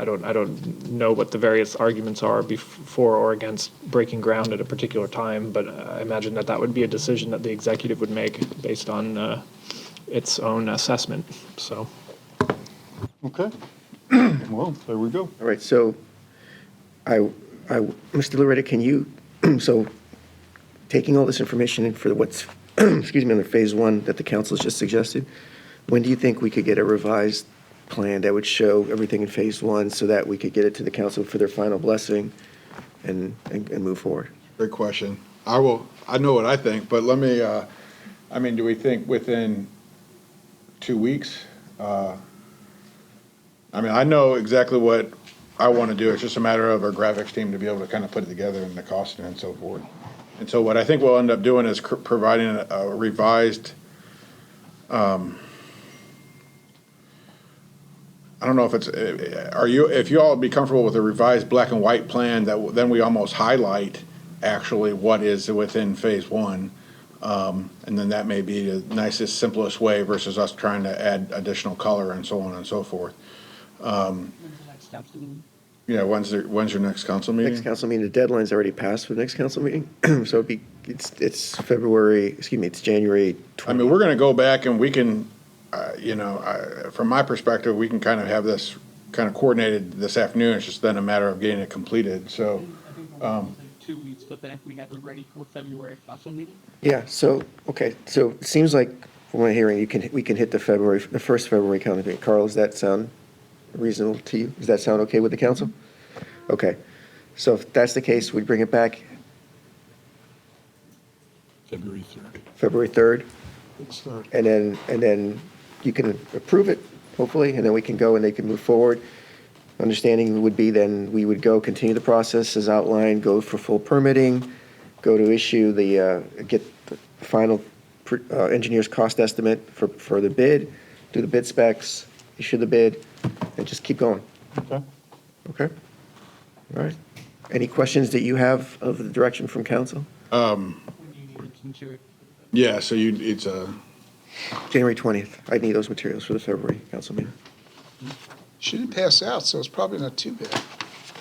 don't know what the various arguments are for or against breaking ground at a particular time, but I imagine that would be a decision that the executive would make based on its own assessment. So. Okay. Well, there we go. All right, so Mr. Loretta, can you, so taking all this information in for what's, excuse me, under phase one that the council has just suggested, when do you think we could get a revised plan that would show everything in phase one so that we could get it to the council for their final blessing and move forward? Great question. I know what I think, but let me, do we think within 2 weeks? I know exactly what I want to do. It's just a matter of our graphics team to be able to kind of put it together and the cost and so forth. And so what I think we'll end up doing is providing a revised, I don't know if it's, if you all would be comfortable with a revised black and white plan that then we almost highlight actually what is within phase one. And then that may be the nicest, simplest way versus us trying to add additional color and so on and so forth. Yeah, when's your next council meeting? Next council meeting, the deadline's already passed for the next council meeting, so it's February, excuse me, it's January 20th. We're gonna go back and we can, from my perspective, we can kind of have this kind of coordinated this afternoon. It's just then a matter of getting it completed, so. 2 weeks, but then if we have it ready for February council meeting? Yeah, so, okay, so it seems like, from what I'm hearing, we can hit the first February council meeting. Carl, does that sound reasonable to you? Does that sound okay with the council? Okay, so if that's the case, we bring it back February 3rd. February 3rd, It's 3rd. and then you can approve it, hopefully, and then we can go and they can move forward. Understanding would be then we would go continue the process as outlined, go for full permitting, go to issue get the final engineer's cost estimate for the bid, do the bid specs, issue the bid, and just keep going. Okay. Okay? All right. Any questions that you have of the direction from council? Yeah, so it's a. January 20th. I need those materials for the February council meeting. Shouldn't pass out, so it's probably not too bad.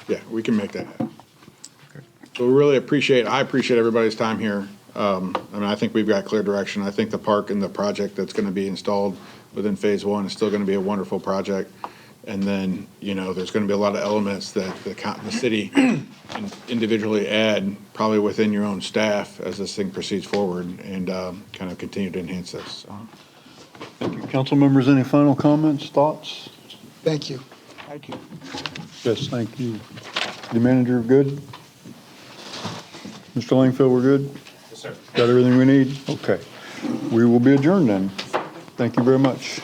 Yeah, we can make that happen. So I appreciate everybody's time here. I think we've got clear direction. I think the park and the project that's gonna be installed within phase one is still gonna be a wonderful project. And then, there's gonna be a lot of elements that the city can individually add, probably within your own staff as this thing proceeds forward and, kind of continue to enhance this. So. Thank you. Council members, any final comments, thoughts? Thank you. Thank you. Yes, thank you. The manager, good? Mr. Langfield, we're good? Yes, sir. Got everything we need? Okay. We will be adjourned then. Thank you very much.